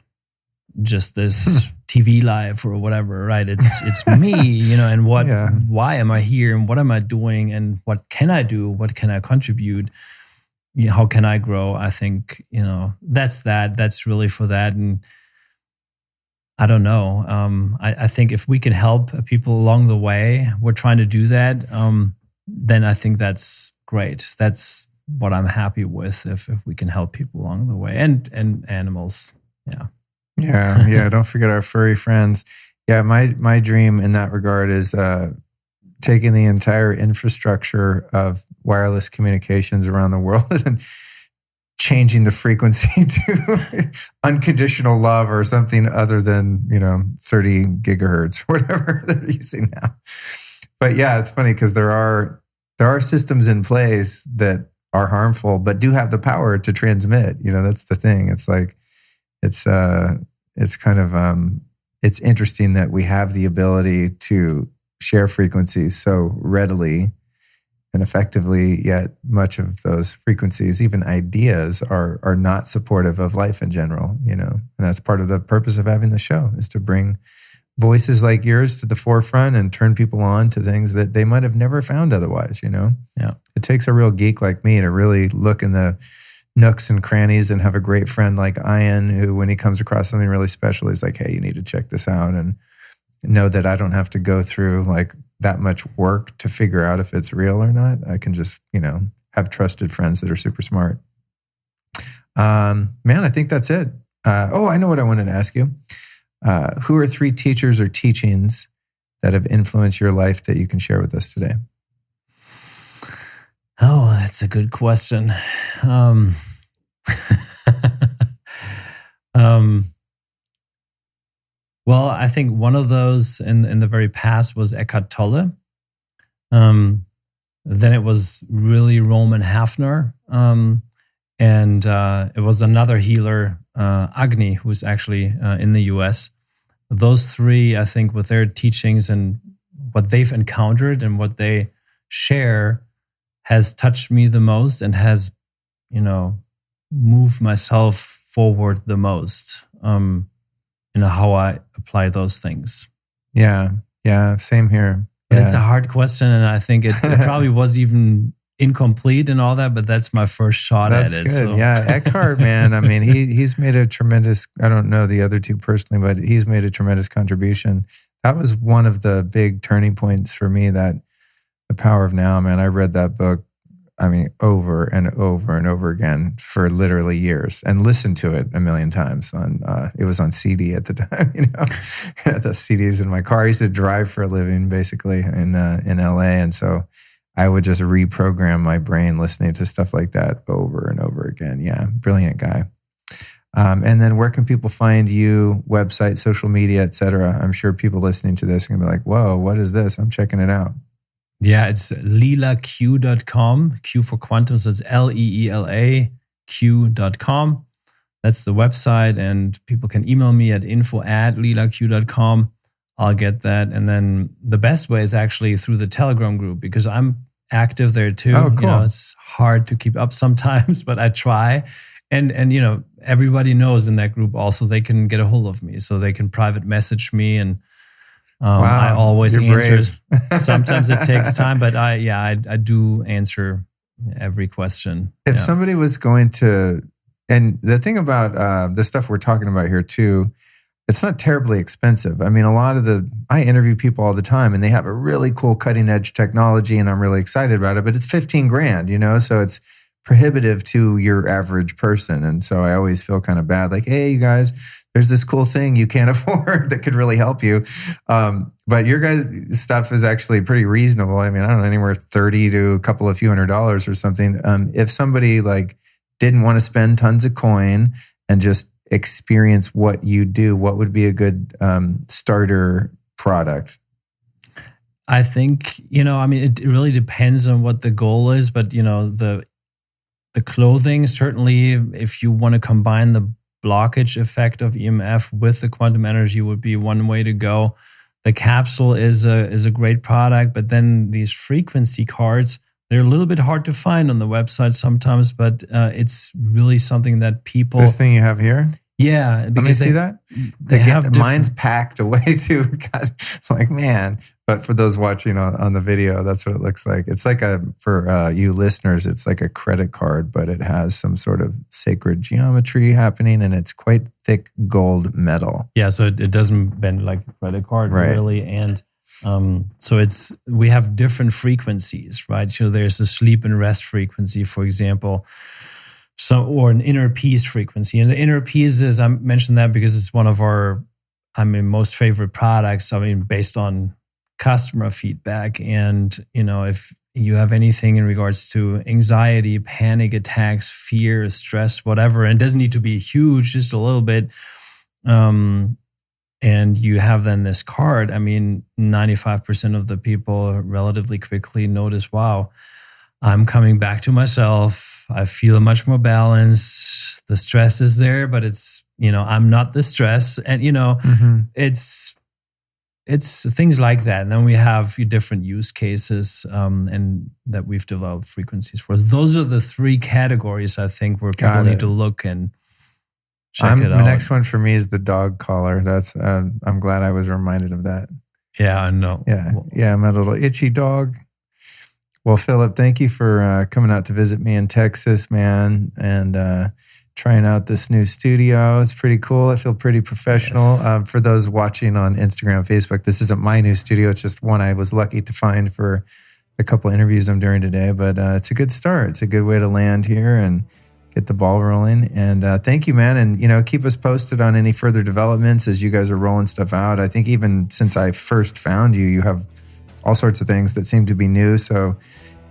just this TV life or whatever, right? It's me, and why am I here, and what am I doing, and what can I do? What can I contribute? How can I grow? I think, that's really for that. And I don't know. I think if we can help people along the way, we're trying to do that. Then I think that's great. That's what I'm happy with, if we can help people along the way, and animals. Yeah. Don't forget our furry friends. Yeah, my dream in that regard is taking the entire infrastructure of wireless communications around the world and changing the frequency to unconditional love or something other than 30 gigahertz, whatever they're using now. But yeah, it's funny because there are systems in place that are harmful, but do have the power to transmit. That's the thing. It's like, it's kind of it's interesting that we have the ability to share frequencies so readily and effectively, yet much of those frequencies, even ideas, are not supportive of life in general, And that's part of the purpose of having the show, is to bring voices like yours to the forefront and turn people on to things that they might have never found otherwise, Yeah. It takes a real geek like me to really look in the nooks and crannies and have a great friend like Ian, who, when he comes across something really special, he's like, hey, you need to check this out, and know that I don't have to go through like that much work to figure out if it's real or not. I can just, have trusted friends that are super smart. Man, I think that's it. I know what I wanted to ask you. Who are 3 teachers or teachings that have influenced your life that you can share with us today? Oh, that's a good question. Well, I think one of those in the very past was Eckhart Tolle. Then it was really Roman Hafner. And it was another healer, Agni, who's actually in the US. Those 3, I think, with their teachings and what they've encountered and what they share, has touched me the most and has, moved myself forward the most. How I apply those things. Yeah, same here. But it's a hard question, and I think it probably was even incomplete and all that, but that's my first shot That's at it. Good. So. Yeah, Eckhart, man. I mean, he's made a tremendous, I don't know the other 2 personally, but he's made a tremendous contribution. That was one of the big turning points for me, that The Power of Now, man. I read that book, over and over and over again for literally years, and listened to it a million times. It was on CD at the time, the CDs in my car. I used to drive for a living, basically, in LA, and so I would just reprogram my brain listening to stuff like that over and over again. Yeah, brilliant guy. And then where can people find you? Website, social media, etc. I'm sure people listening to this are gonna be like, "Whoa, what is this? I'm checking it out." Yeah, it's leelaq.com, Q for quantum, so it's LEELAQ.com. That's the website, and people can email me at info@leelaq.com. I'll get that. And then the best way is actually through the Telegram group, because I'm active there too. Oh, cool. It's hard to keep up sometimes, but I try. And everybody knows in that group also they can get a hold of me, so they can private message me, and Wow, I always answer. Sometimes it takes time, but I do answer every question. If somebody was going to, and the thing about the stuff we're talking about here too, it's not terribly expensive. I interview people all the time, and they have a really cool cutting edge technology, and I'm really excited about it, but it's $15,000, so it's prohibitive to your average person. And so I always feel kind of bad, like, hey, you guys, there's this cool thing you can't afford that could really help you. But your guys' stuff is actually pretty reasonable. I don't know, anywhere $30 to a couple of few $100s or something. If somebody didn't want to spend tons of coin and just experience what you do, what would be a good starter product? I think, it really depends on what the goal is, but, the clothing, certainly, if you want to combine the blockage effect of EMF with the quantum energy, would be one way to go. The capsule is a great product, but then these frequency cards, they're a little bit hard to find on the website sometimes, but it's really something that people... This thing you have here? Yeah. Let me see that. They have mine's packed away too. God, man. But for those watching on the video, that's what it looks like. It's like for you listeners, it's like a credit card, but it has some sort of sacred geometry happening, and it's quite thick gold metal. Yeah, so it doesn't bend like a credit card, right. Really. And so we have different frequencies, right? So there's a sleep and rest frequency, for example. Or an inner peace frequency. And the inner peace is, I mentioned that because it's one of our, most favorite products. Based on customer feedback. And, if you have anything in regards to anxiety, panic attacks, fear, stress, whatever, and it doesn't need to be huge, just a little bit. And you have then this card, 95% of the people relatively quickly notice, wow, I'm coming back to myself. I feel much more balanced. The stress is there, but it's, I'm not the stress. And, it's things like that. And then we have different use cases and that we've developed frequencies for. Those are the three categories, I think, where people need to look and check it out. The next one for me is the dog collar. That's I'm glad I was reminded of that. Yeah, I know. Yeah, my little itchy dog. Well, Philipp, thank you for coming out to visit me in Texas, man, and trying out this new studio. It's pretty cool. I feel pretty professional. Yes. For those watching on Instagram, Facebook, this isn't my new studio. It's just one I was lucky to find for a couple interviews I'm doing today. But it's a good start. It's a good way to land here and get the ball rolling. And thank you, man. And, keep us posted on any further developments as you guys are rolling stuff out. I think even since I first found you, you have all sorts of things that seem to be new. So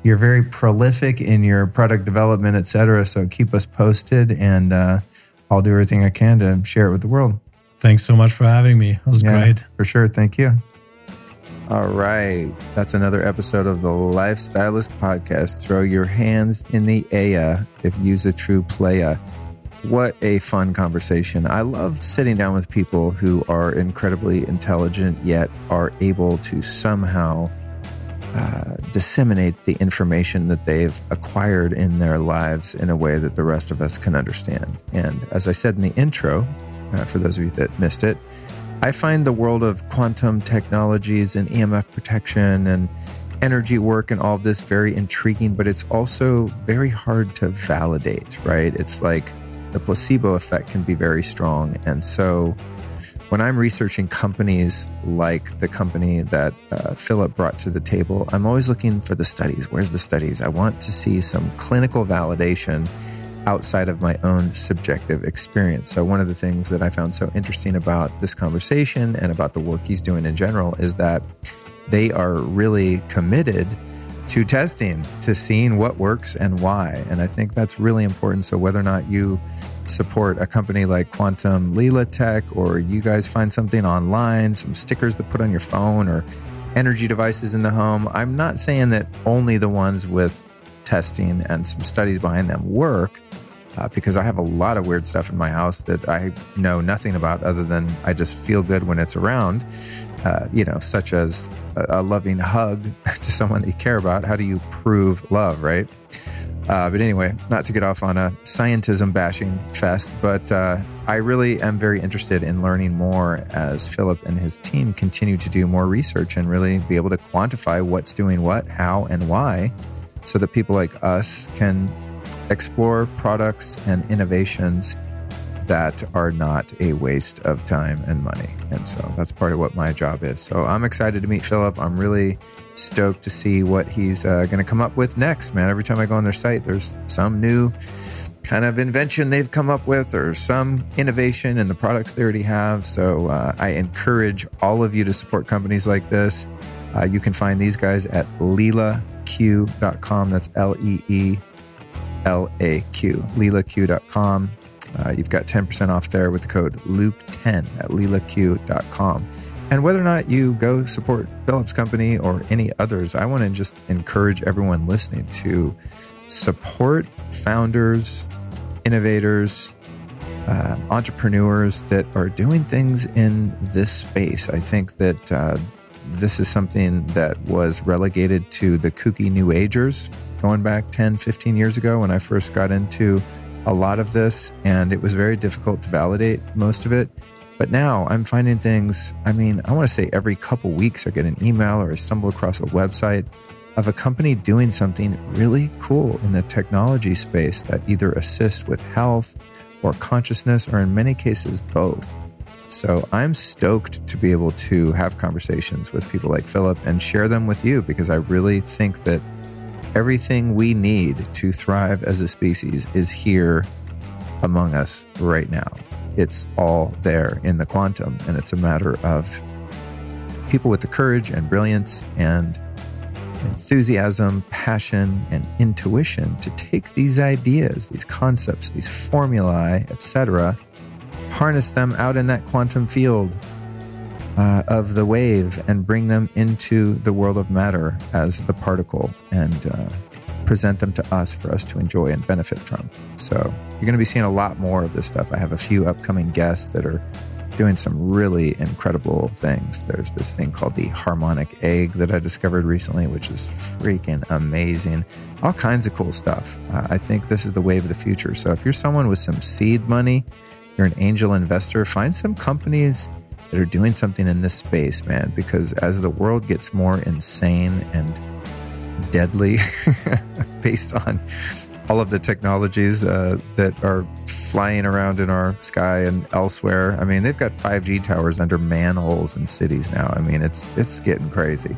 you're very prolific in your product development, et cetera. So keep us posted, and I'll do everything I can to share it with the world. Thanks so much for having me. It was great. For sure. Thank you. All right. That's another episode of the Lifestylist Podcast. Throw your hands in the air if you's a true player. What a fun conversation. I love sitting down with people who are incredibly intelligent, yet are able to somehow disseminate the information that they've acquired in their lives in a way that the rest of us can understand. And as I said in the intro, for those of you that missed it, I find the world of quantum technologies and EMF protection and energy work and all of this very intriguing, but it's also very hard to validate, right? It's like the placebo effect can be very strong. And so when I'm researching companies like the company that Philipp brought to the table, I'm always looking for the studies. Where's the studies? I want to see some clinical validation outside of my own subjective experience. So one of the things that I found so interesting about this conversation and about the work he's doing in general is that they are really committed to testing, to seeing what works and why. And I think that's really important. So whether or not you support a company like Quantum Leela Tech, or you guys find something online, some stickers to put on your phone or energy devices in the home, I'm not saying that only the ones with testing and some studies behind them work, because I have a lot of weird stuff in my house that I know nothing about other than I just feel good when it's around, such as a loving hug to someone that you care about. How do you prove love, right? But anyway, not to get off on a scientism bashing fest, but I really am very interested in learning more as Philipp and his team continue to do more research and really be able to quantify what's doing what, how, and why, so that people like us can explore products and innovations that are not a waste of time and money. And so that's part of what my job is. So I'm excited to meet Philipp. I'm really stoked to see what he's going to come up with next, man. Every time I go on their site, there's some new kind of invention they've come up with or some innovation in the products they already have. So I encourage all of you to support companies like this. You can find these guys at leelaq.com. That's LEELAQ, leelaq.com. You've got 10% off there with the code Luke10 at leelaq.com. And whether or not you go support Philipp's company or any others, I want to just encourage everyone listening to support founders, innovators, entrepreneurs that are doing things in this space. I think that this is something that was relegated to the kooky New Agers going back 10, 15 years ago when I first got into a lot of this, and it was very difficult to validate most of it. But now I'm finding things, I want to say every couple weeks I get an email or I stumble across a website of a company doing something really cool in the technology space that either assists with health or consciousness, or in many cases, both. So I'm stoked to be able to have conversations with people like Philipp and share them with you, because I really think that everything we need to thrive as a species is here among us right now. It's all there in the quantum, and it's a matter of people with the courage and brilliance and enthusiasm, passion, and intuition to take these ideas, these concepts, these formulae, etc., harness them out in that quantum field of the wave and bring them into the world of matter as the particle, and present them to us for us to enjoy and benefit from. So you're going to be seeing a lot more of this stuff. I have a few upcoming guests that are doing some really incredible things. There's this thing called the harmonic egg that I discovered recently, which is freaking amazing. All kinds of cool stuff. I think this is the wave of the future. So if you're someone with some seed money, you're an angel investor, find some companies that are doing something in this space, man, because as the world gets more insane and deadly based on all of the technologies that are flying around in our sky and elsewhere. I mean, they've got 5G towers under manholes in cities now. I mean, it's getting crazy.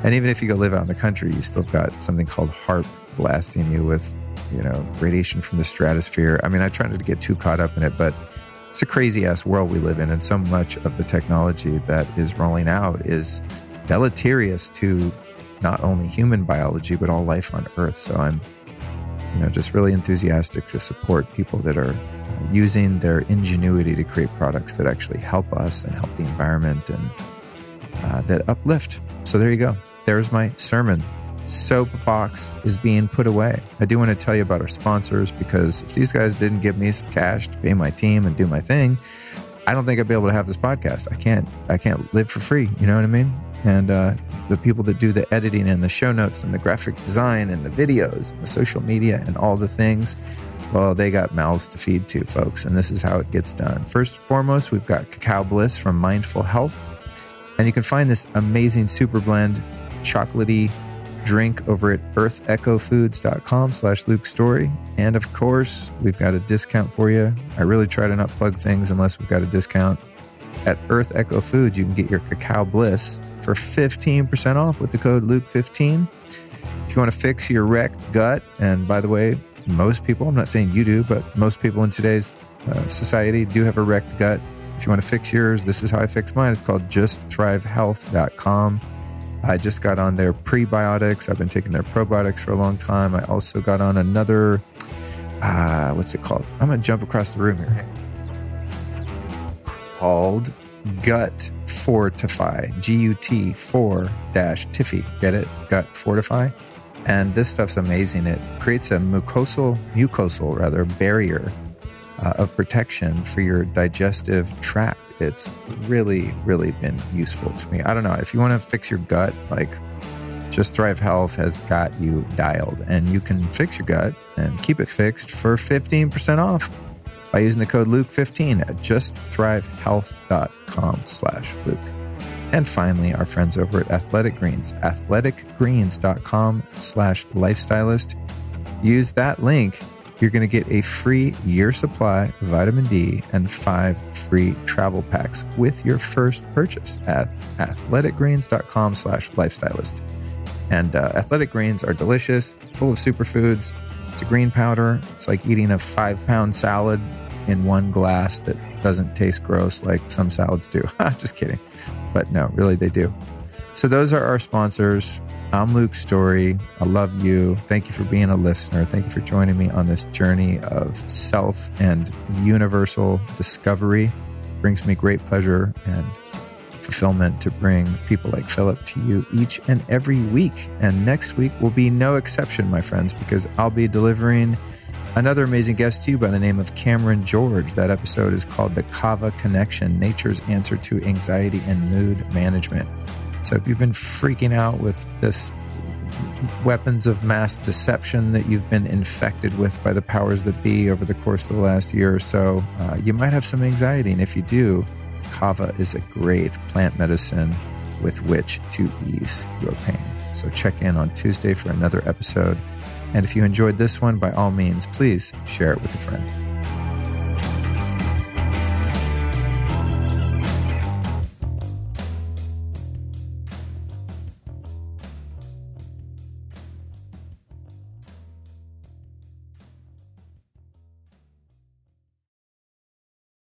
And even if you go live out in the country, you still got something called HAARP blasting you with, radiation from the stratosphere. I mean, I try not to get too caught up in it, but it's a crazy ass world we live in. And so much of the technology that is rolling out is deleterious to not only human biology, but all life on Earth. So I'm, just really enthusiastic to support people that are using their ingenuity to create products that actually help us and help the environment and that uplift. So there you go. There's my sermon. Soapbox is being put away. I do want to tell you about our sponsors, because if these guys didn't give me some cash to pay my team and do my thing, I don't think I'd be able to have this podcast. I can't live for free. You know what I mean? And the people that do the editing and the show notes and the graphic design and the videos and the social media and all the things, well, they got mouths to feed too, folks. And this is how it gets done. First and foremost, we've got Cacao Bliss from Mindful Health. And you can find this amazing super blend chocolatey drink over at earthechofoods.com/Luke Story. And of course, we've got a discount for you. I really try to not plug things unless we've got a discount. At Earth Echo Foods, you can get your Cacao Bliss for 15% off with the code Luke15. If you want to fix your wrecked gut, and by the way, most people, I'm not saying you do, but most people in today's society do have a wrecked gut. If you want to fix yours, this is how I fix mine. It's called justthrivehealth.com. I just got on their prebiotics. I've been taking their probiotics for a long time. I also got on another, what's it called? I'm going to jump across the room here. Called Gut Fortify, GUT4-Tiffy. Get it? Gut Fortify. And this stuff's amazing. It creates a mucosal barrier of protection for your digestive tract. It's really, really been useful to me. I don't know. If you want to fix your gut, like Just Thrive Health has got you dialed, and you can fix your gut and keep it fixed for 15% off by using the code Luke15 at justthrivehealth.com/Luke. And finally, our friends over at Athletic Greens, athleticgreens.com/lifestylist. Use that link. You're going to get a free year supply of vitamin D and 5 free travel packs with your first purchase at athleticgreens.com/lifestylist. And Athletic Greens are delicious, full of superfoods. It's a green powder. It's like eating a 5-pound salad in one glass that doesn't taste gross like some salads do. Just kidding. But no, really they do. So those are our sponsors. I'm Luke Story. I love you. Thank you for being a listener. Thank you for joining me on this journey of self and universal discovery. It brings me great pleasure and fulfillment to bring people like Philipp to you each and every week. And next week will be no exception, my friends, because I'll be delivering another amazing guest to you by the name of Cameron George. That episode is called The Kava Connection, Nature's Answer to Anxiety and Mood Management. So if you've been freaking out with this weapons of mass deception that you've been infected with by the powers that be over the course of the last year or so, you might have some anxiety. And if you do, kava is a great plant medicine with which to ease your pain. So check in on Tuesday for another episode. And if you enjoyed this one, by all means, please share it with a friend.